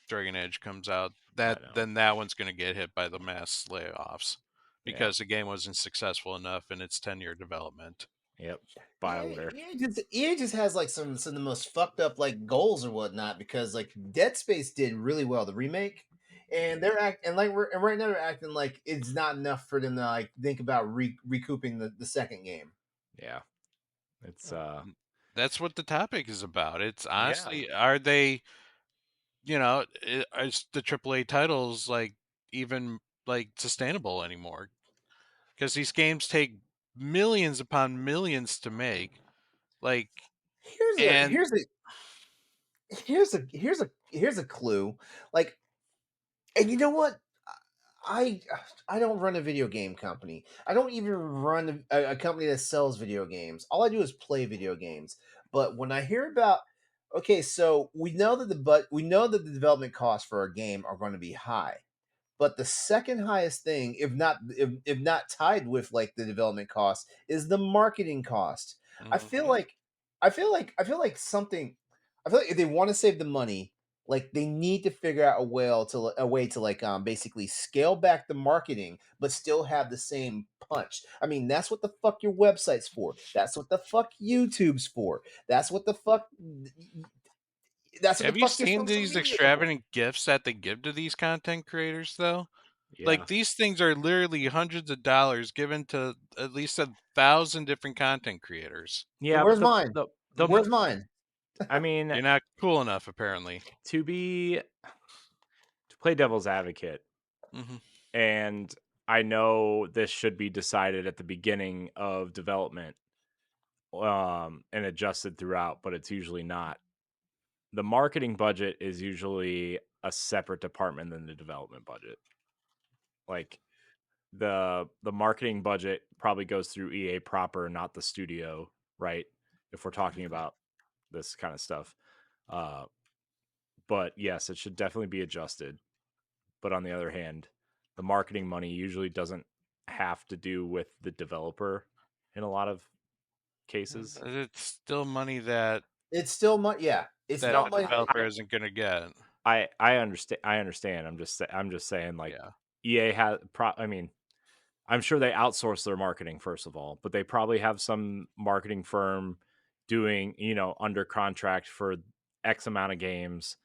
Dragon Age comes out. I That know. then that one's gonna get hit by the mass layoffs Yeah. because the game wasn't successful enough in its 10-year development. Yep. EA, BioWare. EA just has like some of the most fucked up like goals or whatnot because like Dead Space did really well the remake, and they're act and like we're and right now they're acting like it's not enough for them to like think about recouping the second game. Yeah. It's That's what the topic is about. It's yeah. honestly, are they, is the AAA titles like even like sustainable anymore? Because these games take millions upon millions to make. Like, Here's a and here's a here's a clue. Like, and you know what? I I don't run a video game company. I don't even run a company that sells video games. All I do is play video games. But when I hear about okay, so we know that the development costs for a game are going to be high. But the second highest thing, if not tied with like the development cost, is the marketing cost. I feel Mhm. like I feel like something I feel like if they want to save the money, like they need to figure out a way to like basically scale back the marketing but still have the same punch. I mean, that's what the fuck your website's for. That's what the fuck YouTube's for. That's what the fuck that's what the Have you fuck your seen social these media for. extravagant gifts that they give to these content creators, though? Yeah. Like, these things are literally hundreds of dollars given to at least 1,000 different content creators. Yeah, but Where's mine? the Where's mine? I mean, You're not cool enough, apparently. to play devil's advocate, Hmm and I know this should be decided at the beginning of development and adjusted throughout, but it's usually not. The marketing budget is usually a separate department than the development budget. Like the marketing budget probably goes through EA proper, not the studio, right? If we're talking about this kind of stuff. Uh, but yes, it should definitely be adjusted. But on the other hand, the marketing money usually doesn't have to do with the developer in a lot of cases. It's still money that It's still money. Yeah, it's that No, still the money. developer isn't going to get. I understand. I understand. I'm just saying like Yeah. EA has. I mean, I'm sure they outsource their marketing first of all, but they probably have some marketing firm doing, under contract for X amount of games,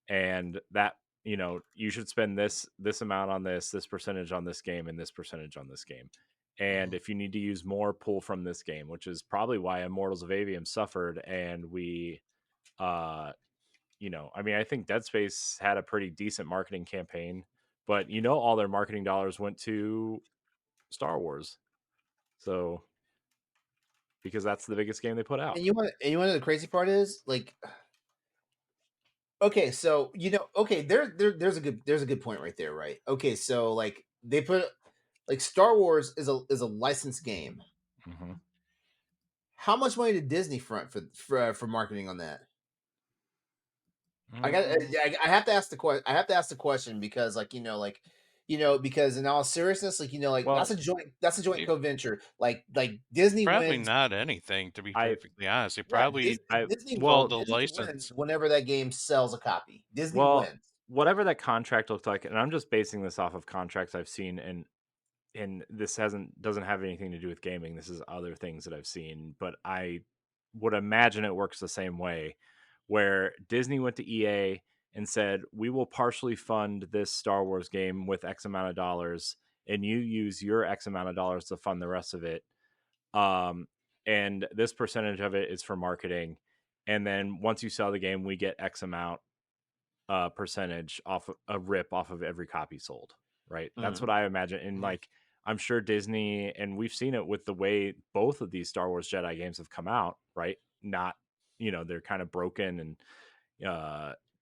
and that you should spend this amount on this percentage on this game, and this percentage on this game. And Mhm. if you need to use more, pull from this game, which is probably why Immortals of Avium suffered, and we, I mean, I think Dead Space had a pretty decent marketing campaign, but all their marketing dollars went to Star Wars. So because that's the biggest game they put out. And you want to know the crazy part is like okay, so okay, there's a good point right there, right? Okay, so like they put like Star Wars is a licensed game. Mm-hmm. How much money did Disney front for marketing on that? Mm-hmm. I have to ask the question. I have to ask the question because like like because in all seriousness, like Well, that's a joint co-venture. Like Disney Probably wins. not anything, to be I perfectly honest. They Yeah, probably Disney well the Disney wins license. whenever that game sells a copy. Disney well, wins. whatever that contract looked like, and I'm just basing this off of contracts I've seen, and this doesn't have anything to do with gaming. This is other things that I've seen, but I would imagine it works the same way, where Disney went to EA and said, "We will partially fund this Star Wars game with X amount of dollars, and you use your X amount of dollars to fund the rest of it. Um, and this percentage of it is for marketing, and then once you sell the game, we get X amount percentage off a rip off of every copy sold." Right? That's what I imagine. And like, I'm sure Disney, and we've seen it with the way both of these Star Wars Jedi games have come out, right? Not, they're kind of broken and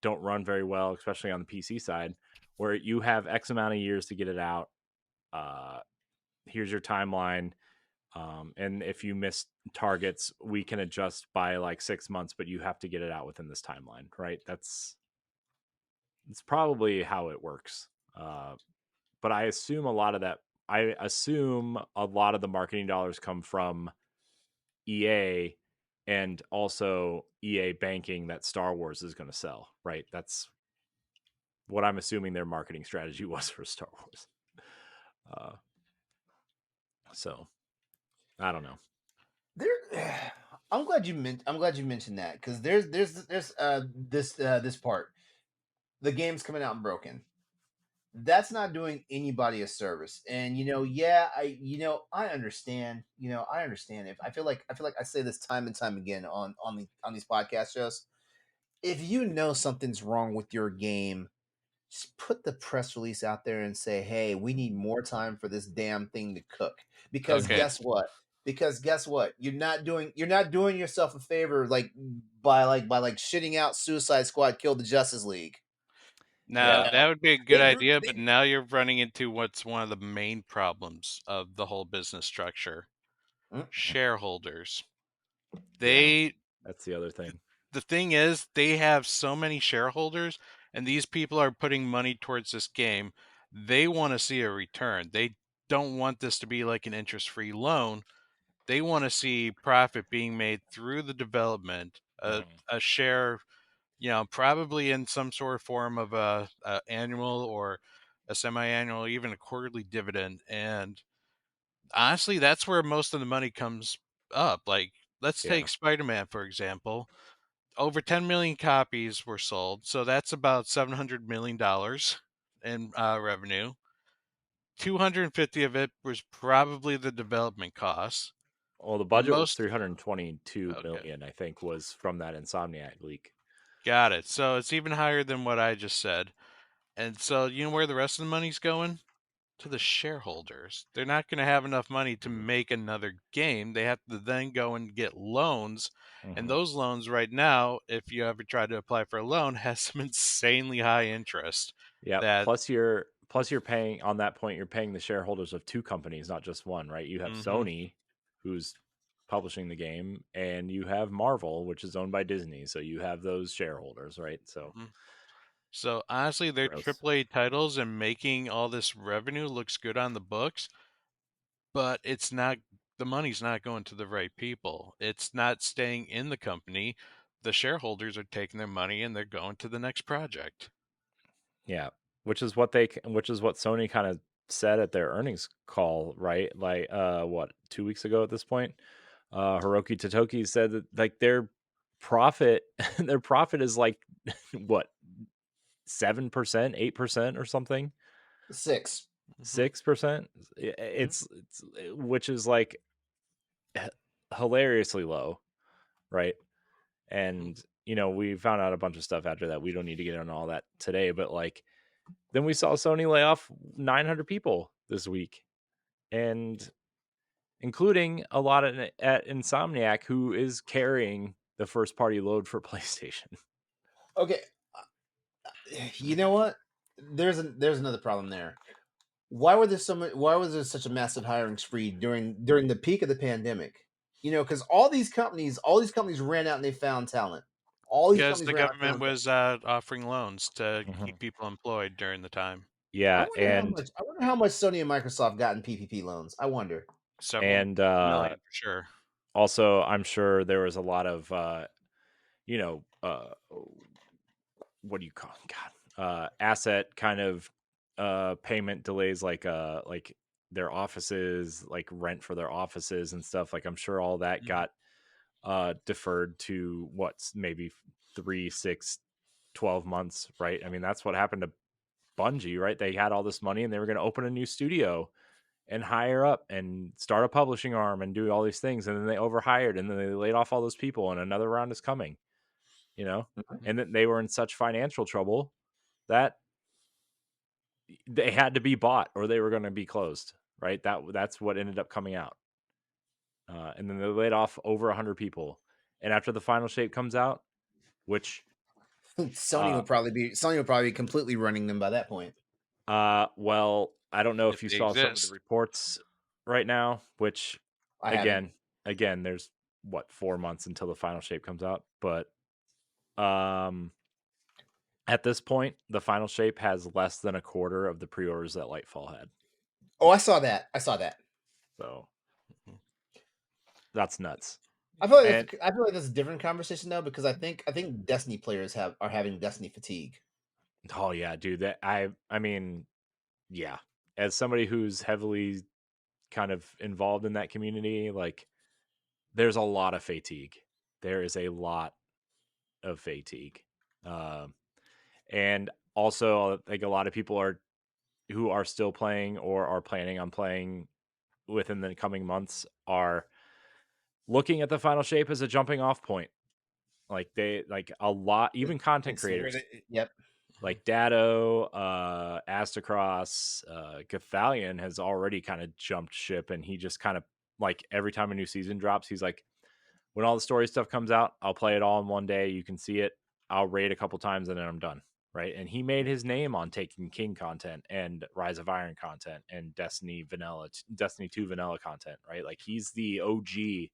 don't run very well, especially on the PC side, where you have X amount of years to get it out. Here's your timeline. And if you miss targets, we can adjust by like 6 months, but you have to get it out within this timeline, right? It's probably how it works. But I assume I assume a lot of the marketing dollars come from EA, and also EA banking that Star Wars is going to sell, right? That's what I'm assuming their marketing strategy was for Star Wars. So I don't know. I'm glad you mentioned that, because this part. The game's coming out and broken. That's not doing anybody a service. And I understand. I understand. If I feel like I say this time and time again on these podcast shows. If you know something's wrong with your game, just put the press release out there and say, "Hey, we need more time for this damn thing to cook." Because Okay. guess what? You're not doing yourself a favor, by shitting out Suicide Squad Kill the Justice League. Now, Yeah. that would be a good idea, but They now you're running into what's one of the main problems of the whole business structure. Mm, Shareholders. Yeah. They That's the other thing. The thing is, they have so many shareholders, and these people are putting money towards this game. They want to see a return. They don't want this to be like an interest-free loan. They want to see profit being made through the development, a share, probably in some sort of form of a annual or a semi-annual, even a quarterly dividend. And honestly, that's where most of the money comes up. Like, let's Yeah. take Spider-Man, for example. Over 10 million copies were sold, so that's about $700 million in revenue. 250 of it was probably the development costs. Well, the budget was Most 322 Okay, million, I think, was from that Insomniac leak. got it. So it's even higher than what I just said. And so you know where the rest of the money's going? To the shareholders. They're not going to have enough money to make another game. They have to then go and get loans. And those loans right now, if you ever try to apply for a loan, has some insanely high interest. Yeah. That Plus you're paying on that point. You're paying the shareholders of two companies, not just one, right? You have mhm. Sony, who's publishing the game, and you have Marvel, which is owned by Disney. So you have those shareholders, right? So So honestly, their gross. AAA titles and making all this revenue looks good on the books, but it's not, the money's not going to the right people. It's not staying in the company. The shareholders are taking their money and they're going to the next project. Yeah, which is what Sony kind of said at their earnings call, right? Like, what, 2 weeks ago at this point, Hiroki Totoki said that like their profit, their profit is like what, 7%, 8% or something, 6. 6%. It's which is like hilariously low, right? And we found out a bunch of stuff after that. We don't need to get into all that today, but like, then we saw Sony lay off 900 people this week, and including a lot at Insomniac, who is carrying the first party load for PlayStation. Okay, you know what? There's another problem there. Why was there such a massive hiring spree during the peak of the pandemic? Because all these companies ran out and they found talent. All these Because companies the ran out and government found talent. was offering loans to Mhm. keep people employed during the time. Yeah, I wonder how much Sony and Microsoft got in PPP loans. I wonder. Several and million for sure. also I'm sure there was a lot of you know, what do you call it? God, asset kind of payment delays, like their offices, like rent for their offices and stuff. Like I'm sure all that Mhm. got deferred to what's maybe 3, 6, 12 months, right? I mean, that's what happened to Bungie, right? They had all this money and they were going to open a new studio and hire up and start a publishing arm and do all these things, and then they overhired and then they laid off all those people and another round is coming, you know. Mhm. And then they were in such financial trouble that they had to be bought or they were going to be closed, right? That's what ended up coming out. And then they laid off over 100 people, and after the final shape comes out, which Sony uh will probably be completely running them by that point. well, I don't know If if you they saw some of the exist. reports right now, which I haven't. again there's what 4 months until the final shape comes out, but um at this point the final shape has less than a quarter of the pre-orders that Lightfall had. Oh, I saw that. I saw that. So Mhm. that's nuts. And I feel like that's a different conversation though, because I think Destiny players are having Destiny fatigue. oh yeah, dude, that I mean, yeah. As somebody who's heavily kind of involved in that community, like there's a lot of fatigue. There is a lot of fatigue. Um and also like a lot of people are who are still playing or are planning on playing within the coming months are looking at the final shape as a jumping off point. Like they like a lot, even content It's where creators yep. like Dado, Astacross, Gathalion has already kind of jumped ship, and he just kind of like every time a new season drops, he's like, when all the story stuff comes out, I'll play it all in one day. You can see it. I'll raid a couple times and then I'm done. Right. And he made his name on taking King content and Rise of Iron content and Destiny 2 vanilla content. Right. Like he's the OG.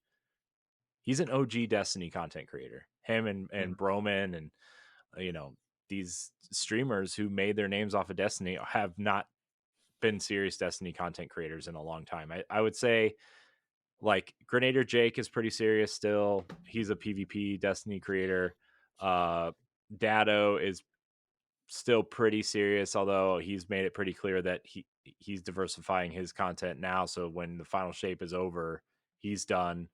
He's an OG Destiny content creator. Him and Broman and, you know, these streamers who made their names off of Destiny have not been serious Destiny content creators in a long time. I would say like Grenadier Jake is pretty serious still. He's a PvP Destiny creator. Dado is still pretty serious, although he's made it pretty clear that he's diversifying his content now. So when the final shape is over, he's done.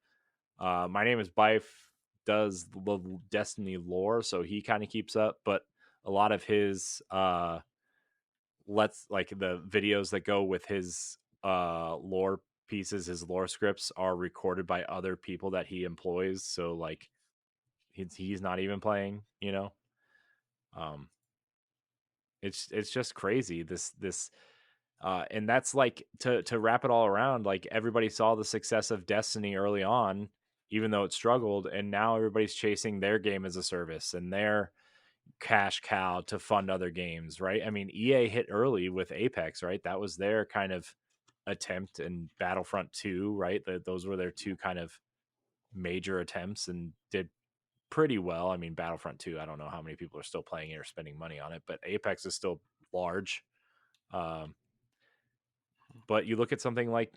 My name is Bife does the Destiny lore, so he kind of keeps up, but a lot of his let's like the videos that go with his lore pieces, his lore scripts are recorded by other people that he employs, so like he's not even playing, you know. um it's just crazy this and that's like to wrap it all around, like everybody saw the success of Destiny early on, even though it struggled, and now everybody's chasing their game as a service and their cash cow to fund other games, right? I mean, EA hit early with Apex, right? That was their kind of attempt, and Battlefront 2, right? Those were their two kind of major attempts and did pretty well. I mean, Battlefront 2, I don't know how many people are still playing it or spending money on it, but Apex is still large. Um, but you look at something like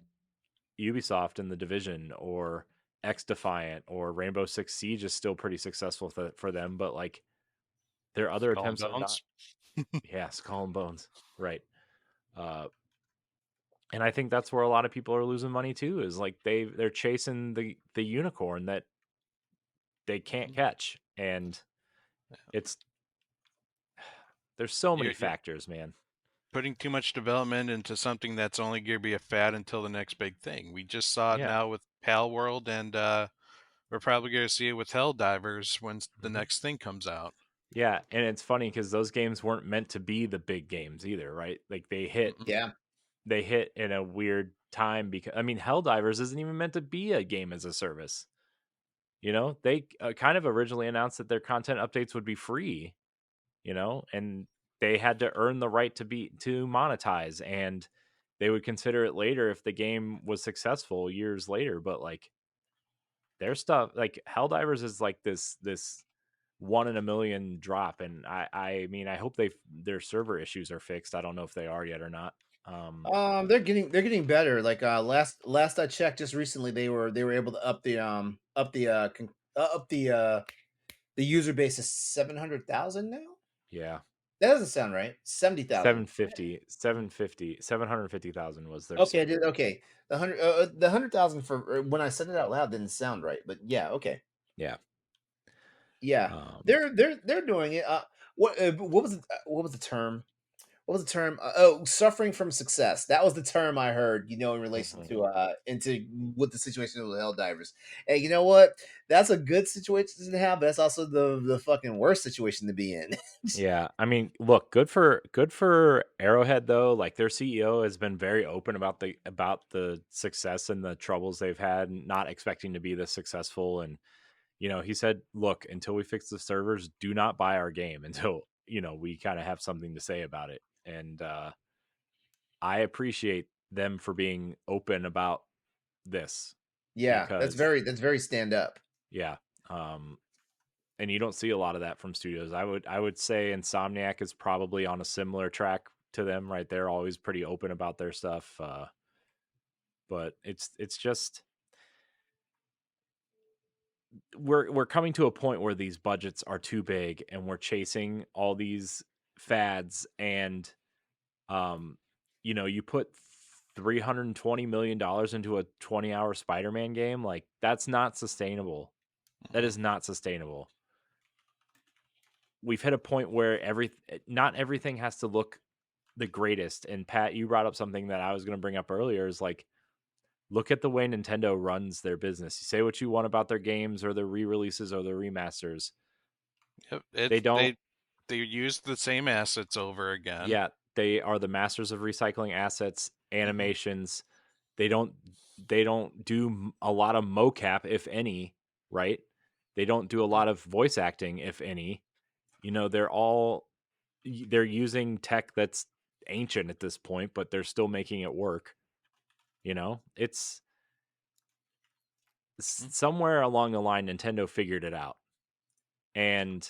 Ubisoft and The Division or X Defiant or Rainbow Six Siege is still pretty successful for them, but like their other Skull and attempts are not. Bones. Yeah, Skull and Bones, right? Uh, and I think that's where a lot of people are losing money too. Is like they're chasing the unicorn that they can't catch, and it's there's so many You're factors, man. putting too much development into something that's only going to be a fad until the next big thing. We just saw it Yeah. now with Pal World, and we're probably going to see it with Helldivers when the Mhm. next thing comes out. Yeah, and it's funny because those games weren't meant to be the big games either, right? Like Mm-mm. Yeah. they hit in a weird time because I mean, Helldivers isn't even meant to be a game as a service. You know, they kind of originally announced that their content updates would be free, you know, and they had to earn the right to monetize, and they would consider it later if the game was successful years later. But like their stuff, like Helldivers is like this 1 in a million drop, and I mean, I hope their server issues are fixed. I don't know if they are yet or not. They're getting better. Like last I checked, just recently, they were able to up the user base to 700,000 now. Yeah. That doesn't sound right. 70,000. 750,000 was their Okay, I server. did okay. The 100,000 for when I said it out loud didn't sound right, but yeah, okay, Yeah. yeah, Um, they're doing it. What was the term? What was the term? Oh, suffering from success. That was the term I heard. In relation mhm. to into what the situation with the Helldivers. And you know what? That's a good situation to have, but that's also the fucking worst situation to be in. Yeah, I mean, look, good for Arrowhead though. Like their CEO has been very open about the success and the troubles they've had, not expecting to be this successful. And he said, "Look, until we fix the servers, do not buy our game until we kind of have something to say about it." And I appreciate them for being open about this Yeah, that's because very stand up. yeah, um, and you don't see a lot of that from studios. I would say Insomniac is probably on a similar track to them, right? They're always pretty open about their stuff, but it's just we're coming to a point where these budgets are too big, and we're chasing all these fads, and um, you put $320 million into a 20-hour Spider-Man game, like that's not sustainable. That Mhm. is not sustainable. We've hit a point where not everything has to look the greatest. And Pat, you brought up something that I was going to bring up earlier is like, look at the way Nintendo runs their business. You say what you want about their games or their re-releases or their remasters. Yep, They don't, they use the same assets over again. yeah, they are the masters of recycling assets, Mhm. animations. They don't they don't do a lot of mocap, if any, right? They don't do a lot of voice acting, if any. They're using tech that's ancient at this point, but they're still making it work. It's Mm. somewhere along the line Nintendo figured it out. And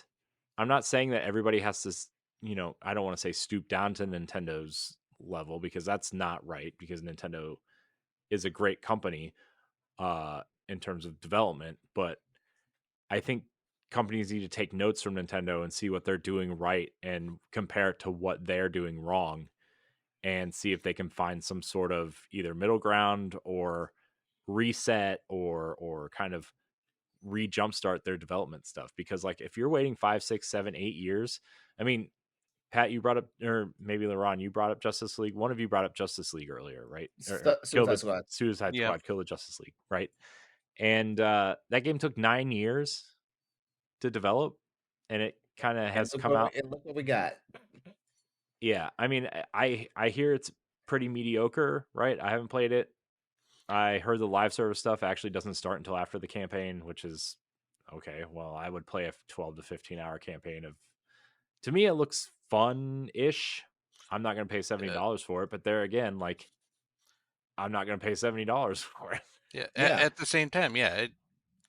I'm not saying that everybody has to, I don't want to say stoop down to Nintendo's level because that's not right because Nintendo is a great company in terms of development, but I think companies need to take notes from Nintendo and see what they're doing right and compare it to what they're doing wrong and see if they can find some sort of either middle ground or reset or kind of re-jumpstart their development stuff. Because like if you're waiting 5, 6, 7, 8 years, I mean, Pat, you brought up, or maybe LeRon, you brought up Justice League. One of you brought up Justice League earlier, right? Or kill Suicide the Squad. Suicide Yeah. Squad, kill the Justice League, right? And that game took 9 years to develop, and it kind of And has come out. look what we got. Yeah, I mean, I hear it's pretty mediocre, right? I haven't played it. I heard the live service stuff actually doesn't start until after the campaign, which is okay. Well, I would play a 12 to 15 hour campaign of. To me, it looks fun-ish. I'm not going to pay Uh, $70 for it, but there again, like I'm not going to pay $70 for it. yeah. Yeah, At the same time, yeah, it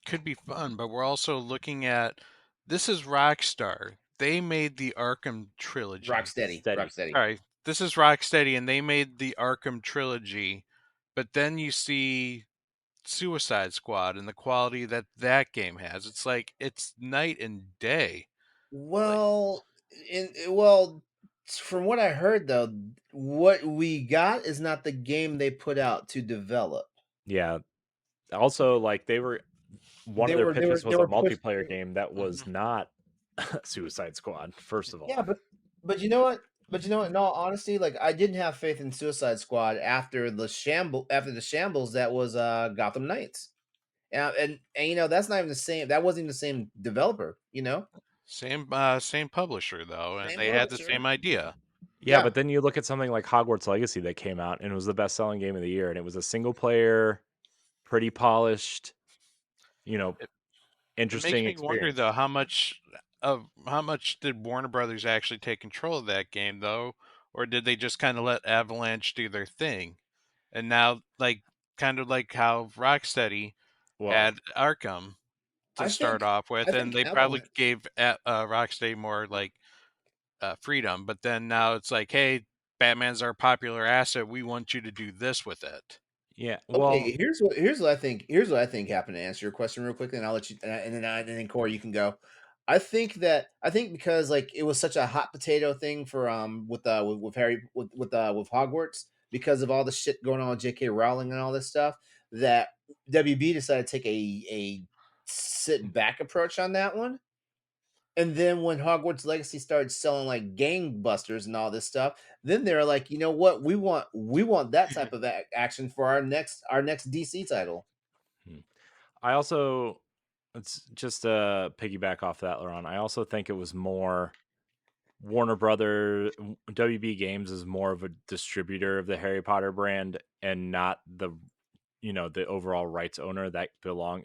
could be fun, but we're also looking at this is Rockstar. They made the Arkham trilogy. Steady. Rocksteady. Sorry, this is Rocksteady, and they made the Arkham trilogy. But then you see Suicide Squad and the quality that that game has. It's like it's night and day. Like, Well, from what I heard though, what we got is not the game they put out to develop. Yeah. Also, like they were one They of their were they were pitches they was a were pushed. multiplayer game that was mhm. not Suicide Squad, first of Yeah, all. but you know what? But you know what? In all honesty, like I didn't have faith in Suicide Squad after the shambles that was Gotham Knights. And that's not even the same. That wasn't even the same developer. Same publisher though, and Same they had the publisher. same idea. Yeah, Yeah. but then you look at something like Hogwarts Legacy that came out and it was the best selling game of the year, and it was a single player, pretty polished, you know, It, it makes interesting me wonder experience. though how much did Warner Brothers actually take control of that game though, or did they just kind of let Avalanche do their thing? And now, like, kind of like how Rocksteady Well, had Arkham, to start off with, I and think they probably Avalanche. gave Rocksteady more like freedom. But then now it's like, hey, Batman's our popular asset. We want you to do this with it. Yeah. Well, Okay, here's what I think happened, to answer your question real quickly, and I'll let you and then Corey, you can go. I think because like it was such a hot potato thing for with Harry with Hogwarts, because of all the shit going on with J.K. Rowling and all this stuff, that WB decided to take a sit back approach on that one. And then when Hogwarts Legacy started selling like gangbusters and all this stuff, then they're like, you know what? We want that type of action for our next DC title. hmm. I also, it's just to piggyback off that, Laurent. I also think it was more Warner Brother WB Games is more of a distributor of the Harry Potter brand and not the the overall rights owner. That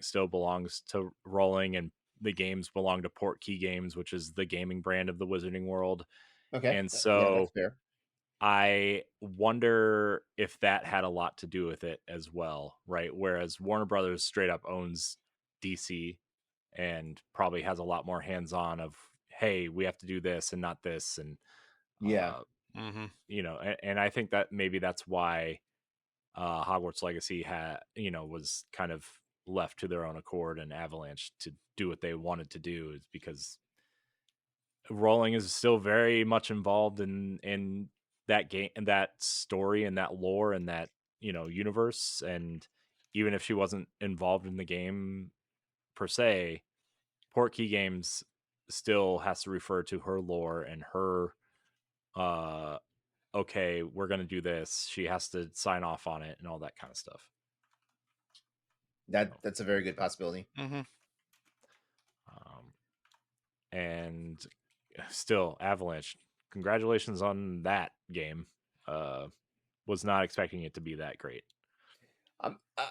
still belongs to Rowling, and the games belong to Portkey Games, which is the gaming brand of the Wizarding World. Okay, And yeah, that's so fair. I wonder if that had a lot to do with it as well, right? Whereas Warner Brothers straight up owns DC and probably has a lot more hands-on of, hey, we have to do this and not this, and Yeah, uh Hmm. and I think that maybe that's why Hogwarts Legacy was kind of left to their own accord, and Avalanche to do what they wanted to do, is because Rowling is still very much involved in that game and that story and that lore and that universe. And even if she wasn't involved in the game per se, Portkey Games still has to refer to her lore and her uh okay, we're gonna do this. She has to sign off on it and all that kind of stuff. So, that's a very good possibility. Hmm. um, and still, Avalanche, congratulations on that game. Uh, was not expecting it to be that great. I'm I,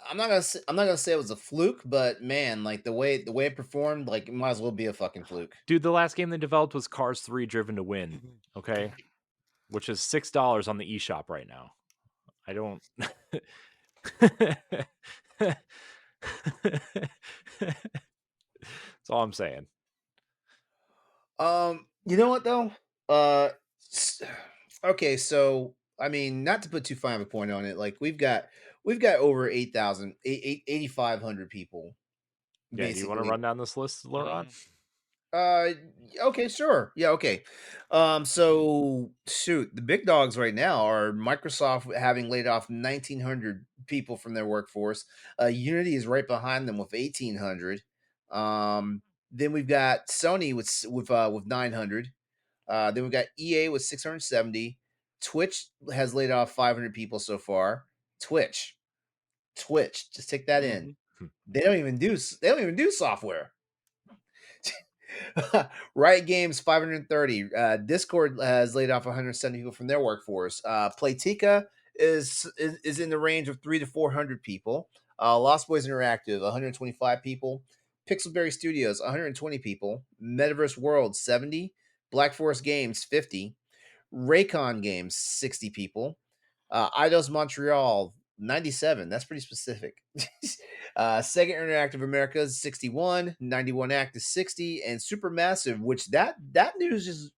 I'm not gonna say it was a fluke, but man, like the way it performed, like it might as well be a fucking fluke. Dude, the last game they developed was Cars 3 Driven to Win, okay? Which is $6 on the eShop right now. I don't That's all I'm saying. You know what though? S- okay, so I mean, not to put too fine of a point on it, like we've got over 8,500 people Yeah, do you want to basically. run down this list, Laurent? Hmm. Uh, okay, sure. Yeah, okay. So shoot, the big dogs right now are Microsoft, having laid off 1,900 people from their workforce. Unity is right behind them with 1,800. Then we've got Sony with 900. Then we've got EA with 670. Twitch has laid off 500 people so far. Twitch, just take that in. Hmm. They don't even do software. Riot Games 530. Discord has laid off 170 people from their workforce. Playtika is in the range of 300 to 400 people. Lost Boys Interactive 125 people. Pixelberry Studios 120 people. Metaverse World 70. Black Forest Games 50. Raycon Games 60 people. Eidos Montreal 97. That's pretty specific. Sega Interactive America is 61, 91 Act is 60, and Supermassive, which that news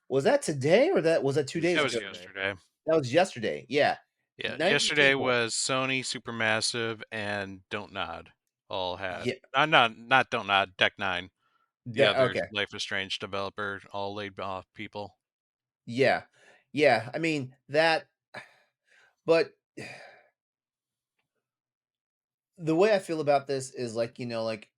was that today, or that was that 2 days That ago? was Yesterday. yesterday. That was yesterday. Yeah. Yeah, 90 yesterday people. was Sony, Supermassive, and Don't Nod. All had Yeah. not Don't Nod, Deck Nine. The other Okay. Life is Strange developer, all laid off people. Yeah. Yeah. I mean that, but the way I feel about this is like, like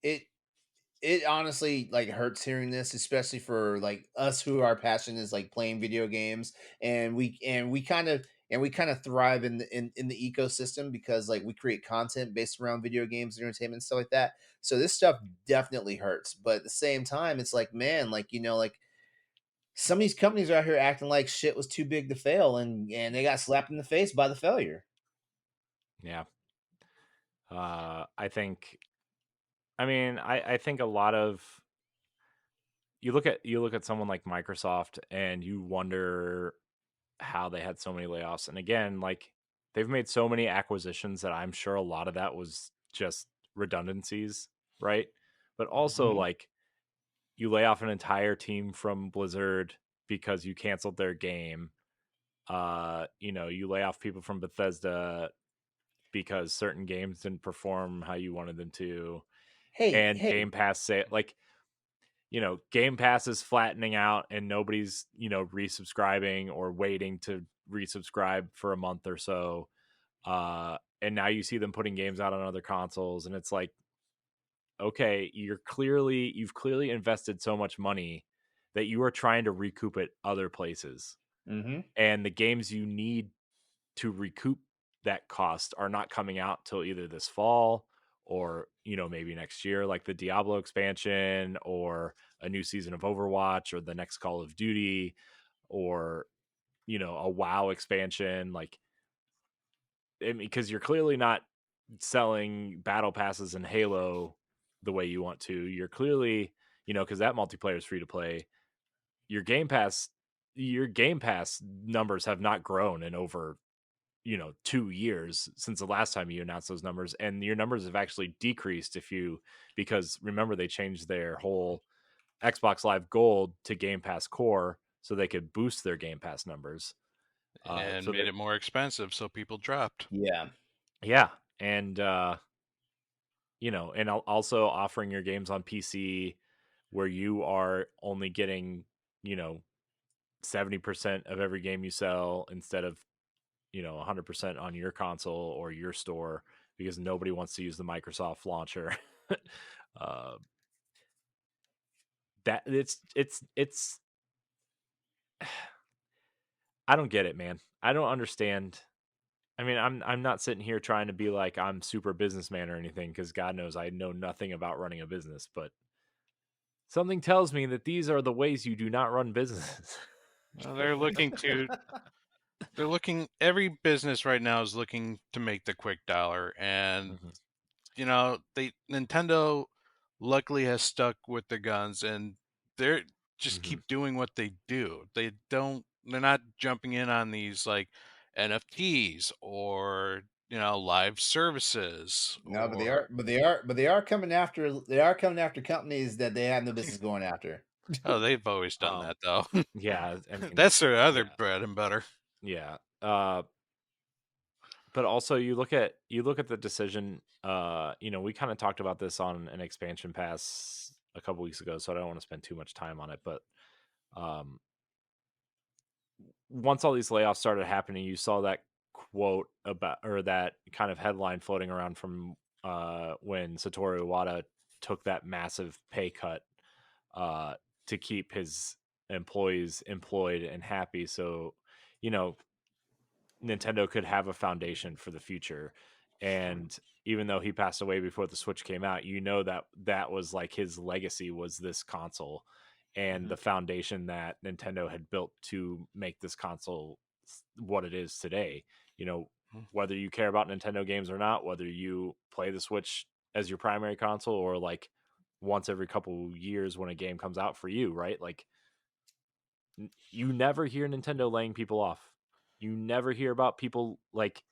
it honestly like hurts hearing this, especially for like us who our passion is like playing video games, and we kind of thrive in the ecosystem, because like we create content based around video games, entertainment, and stuff like that. So this stuff definitely hurts, but at the same time, it's like, man, like like some of these companies are out here acting like shit was too big to fail, and they got slapped in the face by the failure. Yeah. I think a lot of you look at someone like Microsoft and you wonder how they had so many layoffs. And again, like, they've made so many acquisitions that I'm sure a lot of that was just redundancies, right? but also Mhm. like you lay off an entire team from Blizzard because you canceled their game. You lay off people from Bethesda because certain games didn't perform how you wanted them to. Hey, And hey. Game Pass say like, Game Pass is flattening out and nobody's, resubscribing or waiting to resubscribe for a month or so. And now you see them putting games out on other consoles, and it's like, okay, you've clearly invested so much money that you are trying to recoup it other places. Mhm. And the games you need to recoup that cost are not coming out till either this fall or maybe next year, like the Diablo expansion or a new season of Overwatch or the next Call of Duty or a WoW expansion. Like, because you're clearly not selling battle passes in Halo the way you want to. You're clearly, because that multiplayer is free to play. Your Game Pass, your Game Pass numbers have not grown in over 2 years since the last time you announced those numbers, and your numbers have actually decreased because remember they changed their whole Xbox Live Gold to Game Pass Core so they could boost their Game Pass numbers. And So made they it more expensive, so people dropped. Yeah. Yeah, and also offering your games on PC where you are only getting, you know, 70% of every game you sell instead of, 100% on your console or your store because nobody wants to use the Microsoft launcher. uh, that it's I don't get it, man. I don't understand. I mean, I'm not sitting here trying to be like I'm super businessman or anything because God knows I know nothing about running a business, but something tells me that these are the ways you do not run businesses. Well, every business right now is looking to make the quick dollar, and Mhm, Nintendo luckily has stuck with the guns, and they're just mhm, keep doing what they do. They're not jumping in on these like NFTs or live services No, but or they are coming after companies that they have no business going after. oh, they've always done um, that though. yeah, I mean, That's their other yeah, bread and butter. yeah. But also you look at the decision. We kind of talked about this on an expansion pass a couple weeks ago, so I don't want to spend too much time on it. But um, once all these layoffs started happening, you saw that quote about or that kind of headline floating around from when Satoru Iwata took that massive pay cut uh, to keep his employees employed and happy. So, you know, Nintendo could have a foundation for the future. And even though he passed away before the Switch came out, that was like his legacy was this console and Mhm. the foundation that Nintendo had built to make this console what it is today. You know, whether you care about Nintendo games or not, whether you play the Switch as your primary console or like once every couple years when a game comes out for you, right? Like you never hear Nintendo laying people off. You never hear about people like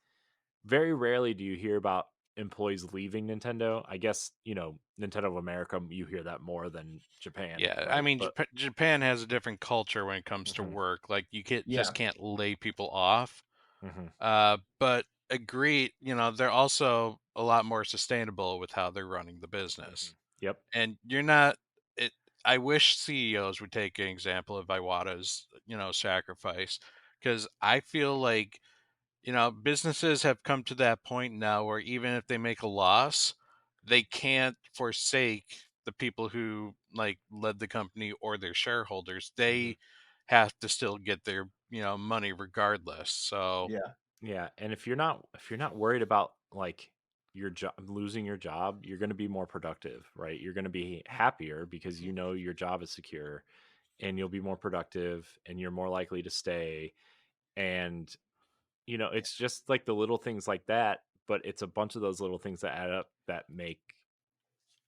very rarely do you hear about employees leaving Nintendo. I guess, Nintendo of America, you hear that more than Japan, Yeah, I right? mean But Japan has a different culture when it comes to mhm, work. Like you Yeah. can't lay people off. mhm, But agree, they're also a lot more sustainable with how they're running the mhm. business. Yep. And you're not it I wish CEOs would take an example of Iwata's, sacrifice, because I feel like, businesses have come to that point now where even if they make a loss, they can't forsake the people who like led the company or their shareholders. Mhm. They have to still get their, money regardless. So, Yeah. Yeah, and if you're not worried about like your job losing your job, you're going to be more productive, right? You're going to be happier because you know your job is secure and you'll be more productive and you're more likely to stay. And it's just like the little things like that, but it's a bunch of those little things that add up that make,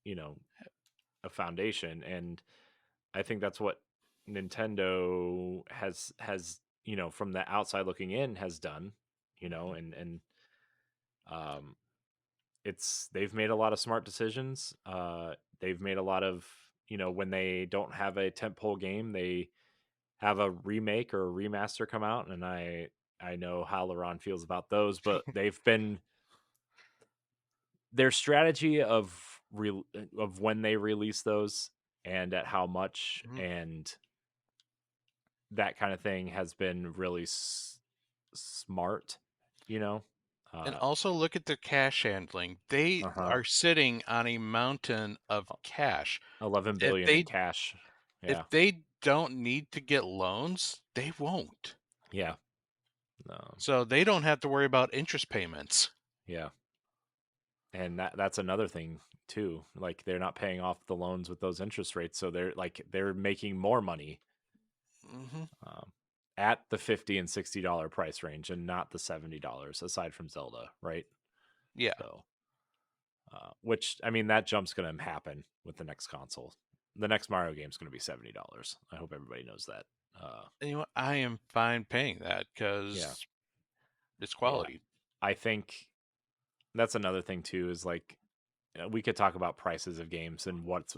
you know, a foundation. And I think that's what Nintendo has, from the outside looking in has done, and um they've made a lot of smart decisions. they've made a lot of, when they don't have a tentpole game, they have a remake or a remaster come out, and I know how LeRon feels about those, but they've been their strategy of when they release those and at how much and that kind of thing has been really smart, And also look at their cash handling. They are sitting on a mountain of cash. 11 If billion in they cash. if Yeah. they don't need to get loans, they won't. Yeah. So they don't have to worry about interest payments. Yeah. And that's another thing too. Like they're not paying off the loans with those interest rates, so they're making more money at the $50 and $60 price range, and not the $70 aside from Zelda, right? Yeah. So, which I mean, that jump's going to happen with the next console. The next Mario game is going to be $70. I hope everybody knows that. I am fine paying that because it's quality. Yeah. I think that's another thing too. Is like we could talk about prices of games and what's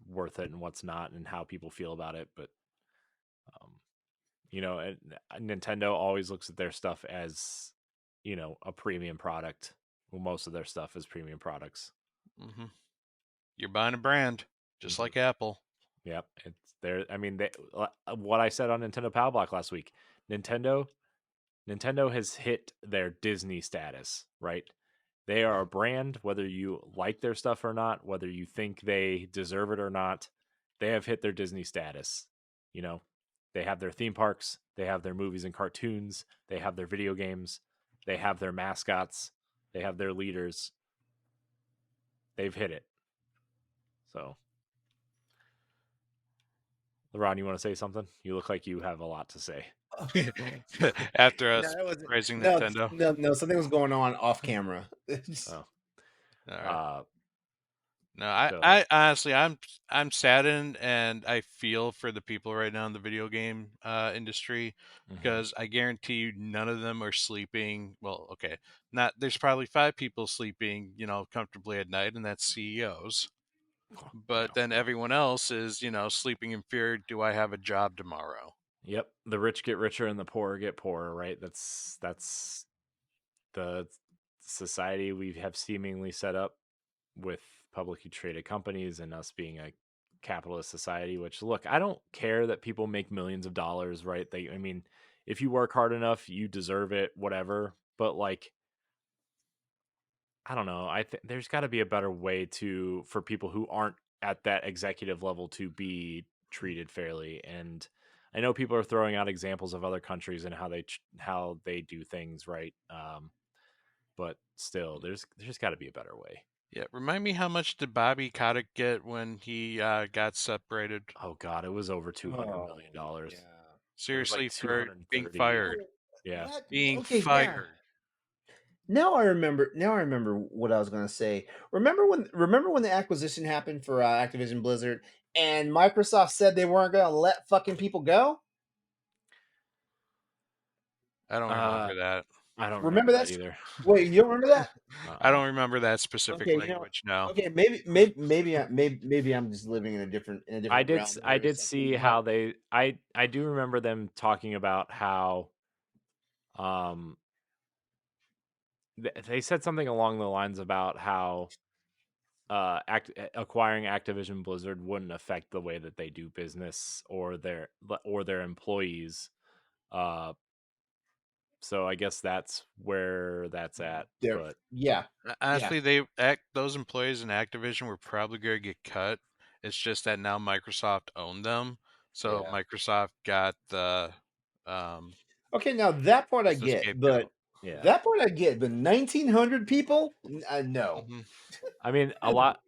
worth it and what's not, and how people feel about it. But Nintendo always looks at their stuff as a premium product. Well, most of their stuff is premium products. You're buying a brand, just like Apple. Yep, it's there. I mean, what I said on Nintendo Power Block last week, Nintendo has hit their Disney status, right? They are a brand, whether you like their stuff or not, whether you think they deserve it or not. They have hit their Disney status. They have their theme parks, they have their movies and cartoons, they have their video games, they have their mascots, they have their leaders. They've hit it. So, LeRon, you want to say something? You look like you have a lot to say. After us praising Nintendo. No, something was going on off camera. Oh. All right. No, I honestly, I'm saddened, and I feel for the people right now in the video game industry, because I guarantee you none of them are sleeping. Well, okay, there's probably 5 people sleeping, comfortably at night, and that's CEOs. But then everyone else is, sleeping in fear. Do I have a job tomorrow? Yep, the rich get richer and the poor get poorer, right? That's the society we have seemingly set up with publicly traded companies and us being a capitalist society. Which, look, I don't care that people make millions of dollars, right? I mean, if you work hard enough, you deserve it, whatever. But like, I don't know. I think there's got to be a better way for people who aren't at that executive level to be treated fairly. And I know people are throwing out examples of other countries and how they do things, right? But still, there's got to be a better way. Yeah, remind me, how much did Bobby Kotick get when he got separated? Oh God, it was over $200 million. Yeah. Seriously, like for being 230. fired. Yeah, being fired. Now I remember what I was going to say. Remember when the acquisition happened for Activision Blizzard, and Microsoft said they weren't going to let fucking people go? I don't remember that. I don't remember that that either. Wait, you don't remember that? I don't remember that specific language. No. Okay, maybe I'm just living in a different I realm. I did see how they. I do remember them talking about how they said something along the lines about how acquiring Activision Blizzard wouldn't affect the way that they do business or their employees. So I guess that's where that's at. But yeah, honestly, those employees in Activision were probably going to get cut. It's just that now Microsoft owned them, so Microsoft got the. Okay, now that part I get, but that part I get, but 1,900 people, no. I mean, a lot.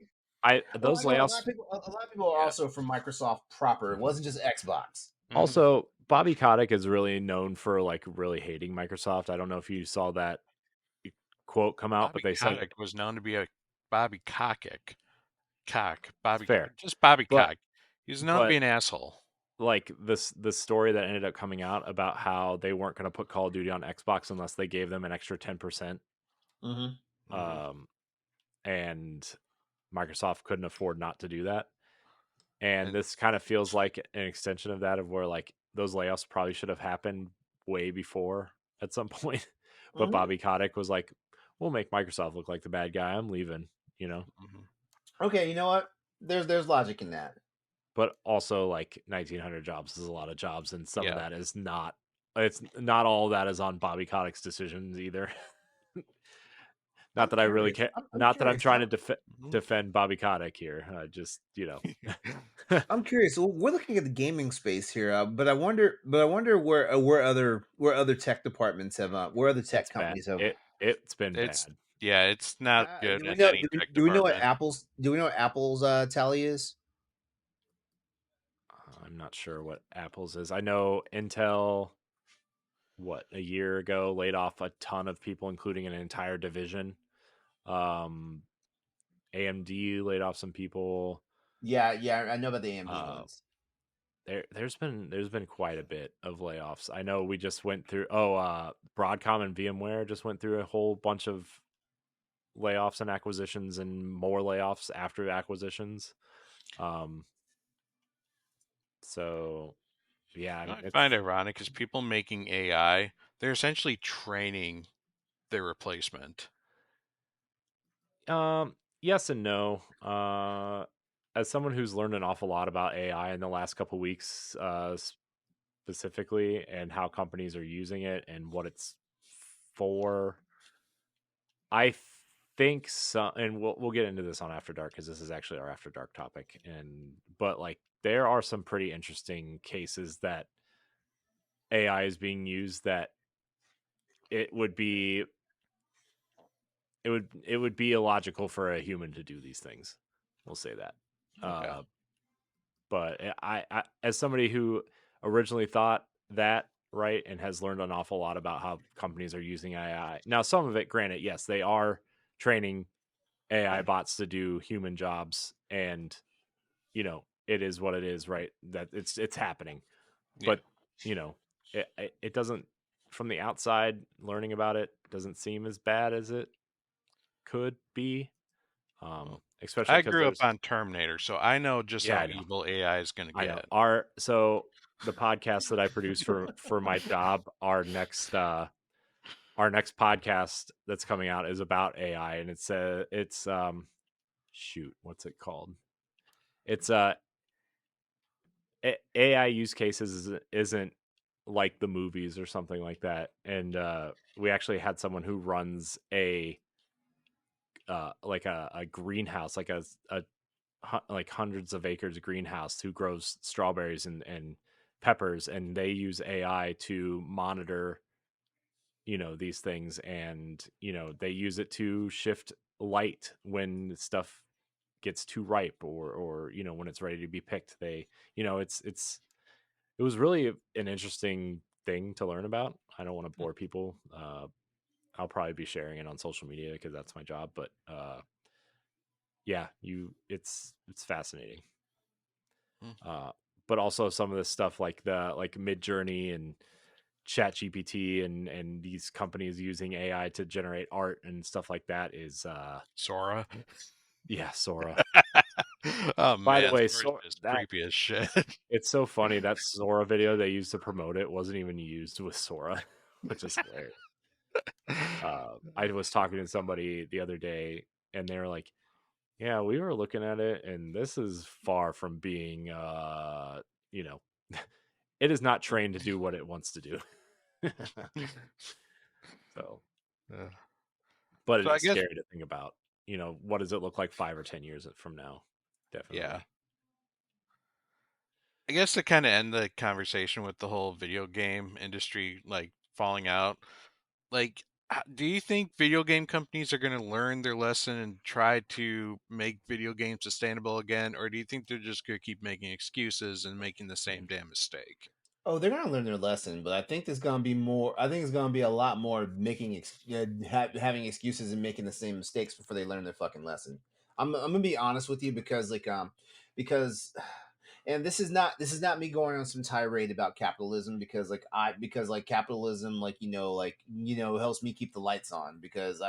Those layoffs. A lot of people are also from Microsoft proper. It wasn't just Xbox. Also, Bobby Kotick is really known for like really hating Microsoft. I don't know if you saw that quote come out, but they said Kotick was known to be a Bobby Kotick. Bobby fair. Kotick. Just Bobby Kotick. He's known to be an asshole. Like the story that ended up coming out about how they weren't going to put Call of Duty on Xbox unless they gave them an extra 10%. And Microsoft couldn't afford not to do that. And And this kind of feels like an extension of that, of where like those layoffs probably should have happened way before at some point. But Mhm. Bobby Kotick was like, we'll make Microsoft look like the bad guy. I'm leaving, you know? mhm. Okay, you know what? There's logic in that. But also like 1,900 jobs is a lot of jobs. And some of Yeah. that is not, it's not all that is on Bobby Kotick's decisions either. Not I'm that I really curious. care. I'm Not that I'm curious. trying to Mhm. defend Bobby Kotick here. Just, I'm curious. So we're looking at the gaming space here, but I wonder where other tech departments have, where other tech it's bad. companies have. It's been It's bad. yeah, it's not good Do we in know? any tech Do we know what department. Apple's tally is? I'm not sure what Apple's is. I know Intel, what, a year ago laid off a ton of people, including an entire division. Um, AMD laid off some people. Yeah, yeah, I know about the AMD Uh, ones. there's been quite a bit of layoffs. I know we just went through. Broadcom and VMware just went through a whole bunch of layoffs and acquisitions, and more layoffs after acquisitions. Um, so yeah, I What mean I find it's ironic is people making AI, they're essentially training their replacement. yes and no. As someone who's learned an awful lot about AI in the last couple weeks, specifically, and how companies are using it and what it's for, I think so. And we'll get into this on After Dark because this is actually our After Dark topic. But like there are some pretty interesting cases that AI is being used that it would be it would be illogical for a human to do these things. We'll say that. Okay. Uh, but as somebody who originally thought that, right, and has learned an awful lot about how companies are using AI. Now, some of it, granted, yes, they are training AI bots to do human jobs, and it is what it is, right? That it's happening, Yeah. but it doesn't. From the outside, learning about it doesn't seem as bad as it could be, Well, especially I because grew up there's on Terminator, so I know just yeah, how I know. evil AI is going to I know. get. The podcast that I produce for my job, our next podcast that's coming out is about AI, and it's shoot, what's it called? It's AI use cases isn't like the movies or something like that. And we actually had someone who runs a greenhouse, like like hundreds of acres greenhouse, who grows strawberries and peppers, and they use AI to monitor these things, and they use it to shift light when stuff gets too ripe, or when it's ready to be picked. It was really an interesting thing to learn about. I don't want to bore people. I'll probably be sharing it on social media because that's my job, but yeah, it's fascinating. Mm. uh but also some of this stuff like the like Mid Journey and Chat GPT, and these companies using AI to generate art and stuff like that is Sora. yeah, Sora. Oh By the man, way, Sora's just that creepy as shit. it's so funny that Sora video they used to promote it wasn't even used with Sora, which is hilarious. I was talking to somebody the other day, and they were like, "Yeah, we were looking at it, and this is far from being, you know, it is not trained to do what it wants to do." So, Uh, but it so I is guess scary to think about. What does it look like 5 or 10 years from now? yeah. Definitely. I guess to kind of end the conversation with the whole video game industry like falling out, like do you think video game companies are going to learn their lesson and try to make video games sustainable again, or do you think they're just going to keep making excuses and making the same damn mistake? Oh, they're gonna learn their lesson, but I think there's gonna be more. I think it's gonna be a lot more having excuses and making the same mistakes before they learn their fucking lesson. I'm gonna be honest with you because because and this is not me going on some tirade about capitalism because like capitalism helps me keep the lights on because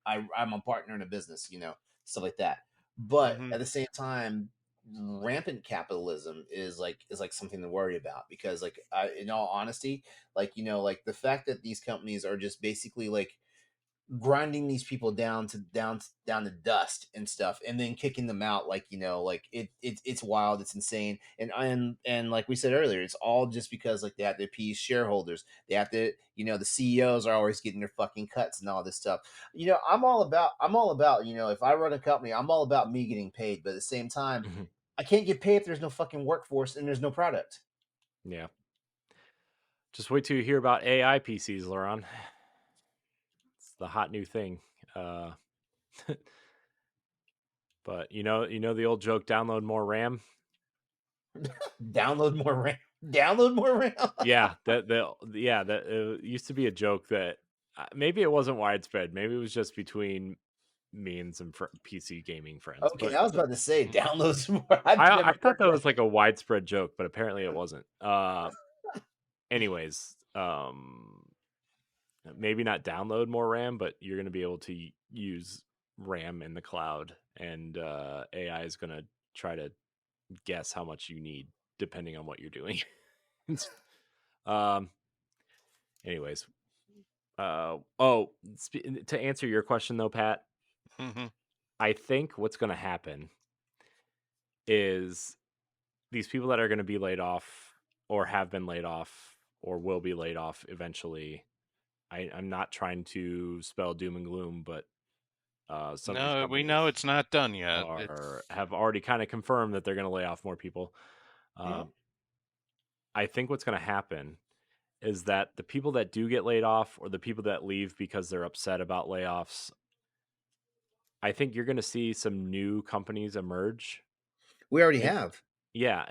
I'm a partner in a business. stuff like that. But Mhm. at the same time, rampant capitalism is like something to worry about, because like in all honesty, like like the fact that these companies are just basically like grinding these people down to dust and stuff, and then kicking them out, like like it's wild, it's insane. And like we said earlier, it's all just because like they have to appease shareholders. They have to, the CEOs are always getting their fucking cuts and all this stuff. I'm all about, if I run a company, I'm all about me getting paid, but at the same time, Mhm. I can't get paid if there's no fucking workforce and there's no product. Yeah. Just wait till you hear about AI PCs, LeRon. It's the hot new thing. Uh, but you know the old joke: download more RAM. Download more RAM. Download more RAM. Yeah, that used to be a joke that maybe it wasn't widespread. Maybe it was just between me and some PC gaming friends. Okay, But I was about to say download some more. I've I never thought heard that that. was like a widespread joke, but apparently it wasn't. Anyways, maybe not download more RAM, but you're going to be able to use RAM in the cloud, and AI is going to try to guess how much you need depending on what you're doing. um. Anyways, to answer your question though, Pat, Mhm. I think what's going to happen is these people that are going to be laid off or have been laid off or will be laid off eventually. I'm not trying to spell doom and gloom, but some of these No, we companies know it's not done yet. have already kind of confirmed that they're going to lay off more people. Yeah. I think what's going to happen is that the people that do get laid off, or the people that leave because they're upset about layoffs, I think you're going to see some new companies emerge. We already And have. yeah,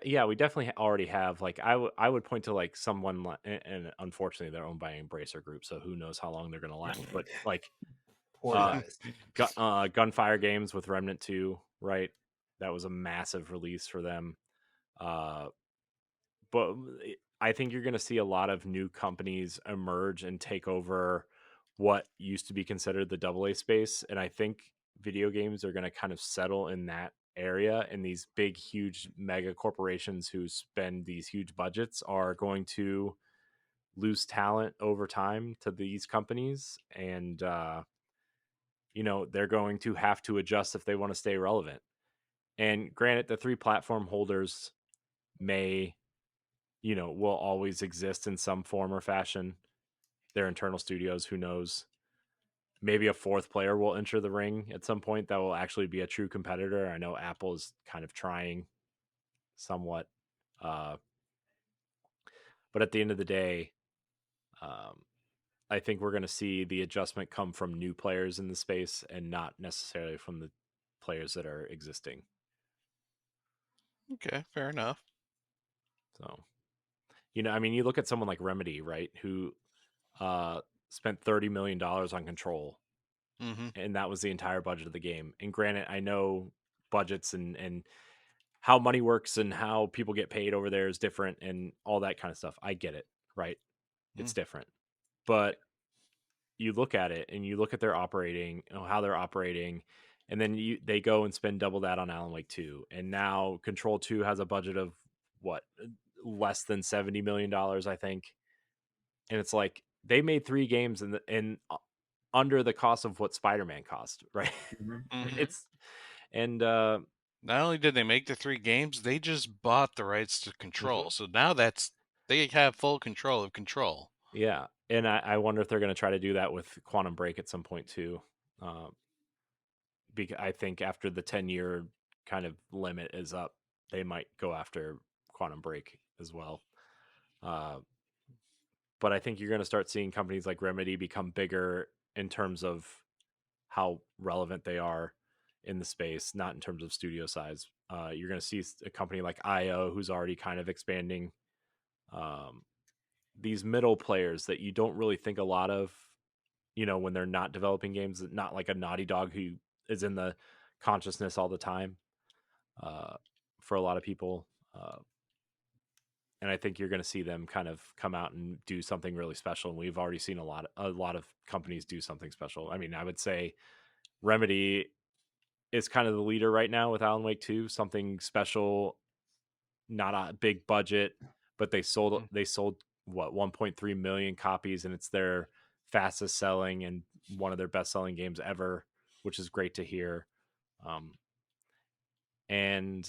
yeah, we definitely already have. Like I would point to like someone, and unfortunately they're owned by Embracer Group, so who knows how long they're going to last. But like Poor uh, guys. Gunfire Games with Remnant 2, right? That was a massive release for them. Uh, but I think you're going to see a lot of new companies emerge and take over what used to be considered the AA space. And I think video games are going to kind of settle in that area. And these big, huge mega corporations who spend these huge budgets are going to lose talent over time to these companies. And, they're going to have to adjust if they want to stay relevant. And granted, the three platform holders may, will always exist in some form or fashion. Their internal studios, who knows? Maybe a fourth player will enter the ring at some point that will actually be a true competitor. I know Apple is kind of trying somewhat. Uh, but at the end of the day, um, I think we're going to see the adjustment come from new players in the space and not necessarily from the players that are existing. Okay, fair enough. So, I mean, you look at someone like Remedy, right, who uh, spent $30 million on Control, Hmm. and that was the entire budget of the game. And granted, I know budgets and how money works and how people get paid over there is different and all that kind of stuff. I get it, right? It's different. But you look at it and you look at their operating, how they're operating, and then they go and spend double that on Alan Wake 2. And now Control 2 has a budget of what, less than $70 million, I think. And it's like they made 3 games in under the cost of what Spider-Man cost, right? Mhm. Hmm. It's and Not only did they make the 3 games, they just bought the rights to mhm. Control. So now they have full control of Control. Yeah, and I wonder if they're going to try to do that with Quantum Break at some point too. Because I think after the 10-year kind of limit is up, they might go after Quantum Break as well. Uh, but I think you're going to start seeing companies like Remedy become bigger in terms of how relevant they are in the space, not in terms of studio size. You're going to see a company like IO who's already kind of expanding. Um, these middle players that you don't really think a lot of, when they're not developing games, not like a Naughty Dog who is in the consciousness all the time uh, for a lot of people. And I think you're going to see them kind of come out and do something really special. And we've already seen a lot of companies do something special. I mean, I would say Remedy is kind of the leader right now with Alan Wake 2. Something special, not a big budget, but they sold what 1.3 million copies, and it's their fastest selling and one of their best selling games ever, which is great to hear. And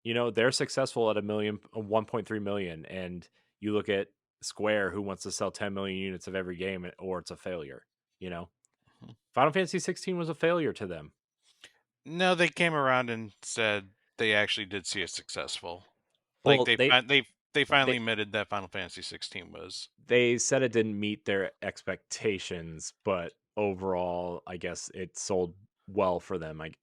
they're successful at 1.3 million, and you look at Square, who wants to sell 10 million units of every game, or it's a failure. Final Fantasy 16 was a failure to them. No, they came around and said they actually did see it successful. Well, Like they finally admitted that Final Fantasy 16 was. They said it didn't meet their expectations, but overall, I guess it sold well for them. Like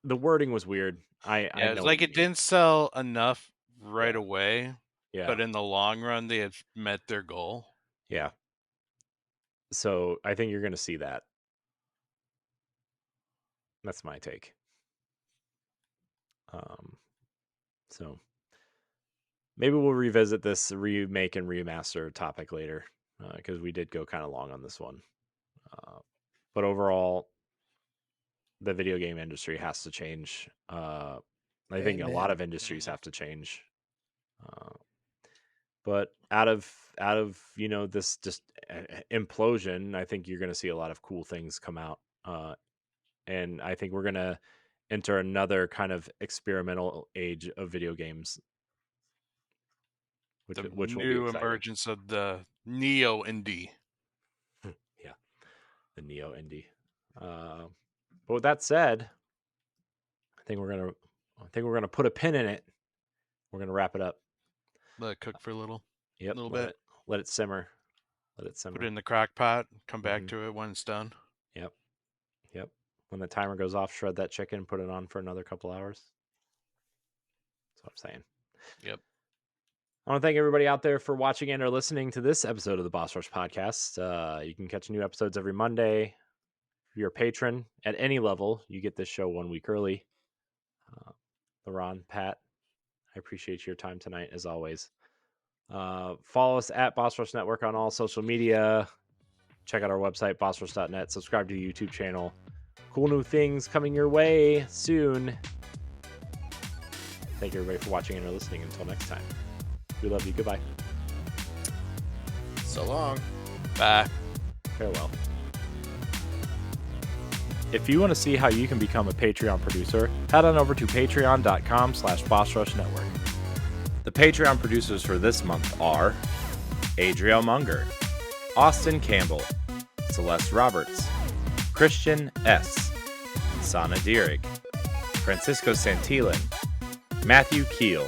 the wording was weird. I know like it didn't sell enough right away. Yeah. But in the long run, they had met their goal. Yeah. So I think you're going to see that. That's my take. So maybe we'll revisit this remake and remaster topic later, because we did go kind of long on this one. But overall, the video game industry has to change. I think a lot of industries have to change. But out of this just implosion, I think you're going to see a lot of cool things come out. And I think we're going to enter another kind of experimental age of video games. Which will be exciting. Emergence of the neo indie. Yeah, the neo indie. But with that said, I think we're gonna put a pin in it. We're gonna wrap it up. Let it cook for a little. Yep. A little bit. Let it simmer. Let it simmer. Put it in the crock pot. Come back to it when it's done. Yep. When the timer goes off, shred that chicken, put it on for another couple hours. That's what I'm saying. Yep. I want to thank everybody out there for watching and or listening to this episode of the Boss Rush Podcast. You can catch new episodes every Monday. If you're a patron at any level, you get this show 1 week early. LeRon, Pat, I appreciate your time tonight, as always. Follow us at Boss Rush Network on all social media. Check out our website, bossrush.net. Subscribe to the YouTube channel. Cool new things coming your way soon. Thank you, everybody, for watching and or listening. Until next time. We love you. Goodbye. So long. Bye. Farewell. If you want to see how you can become a Patreon producer, head on over to patreon.com/BossRushNetwork. The Patreon producers for this month are Adriel Munger, Austin Campbell, Celeste Roberts, Christian S., Sana Dirrig, Francisco Santillan, Matthew Keel,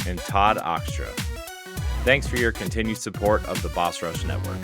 and Todd Oxtra. Thanks for your continued support of the Boss Rush Network.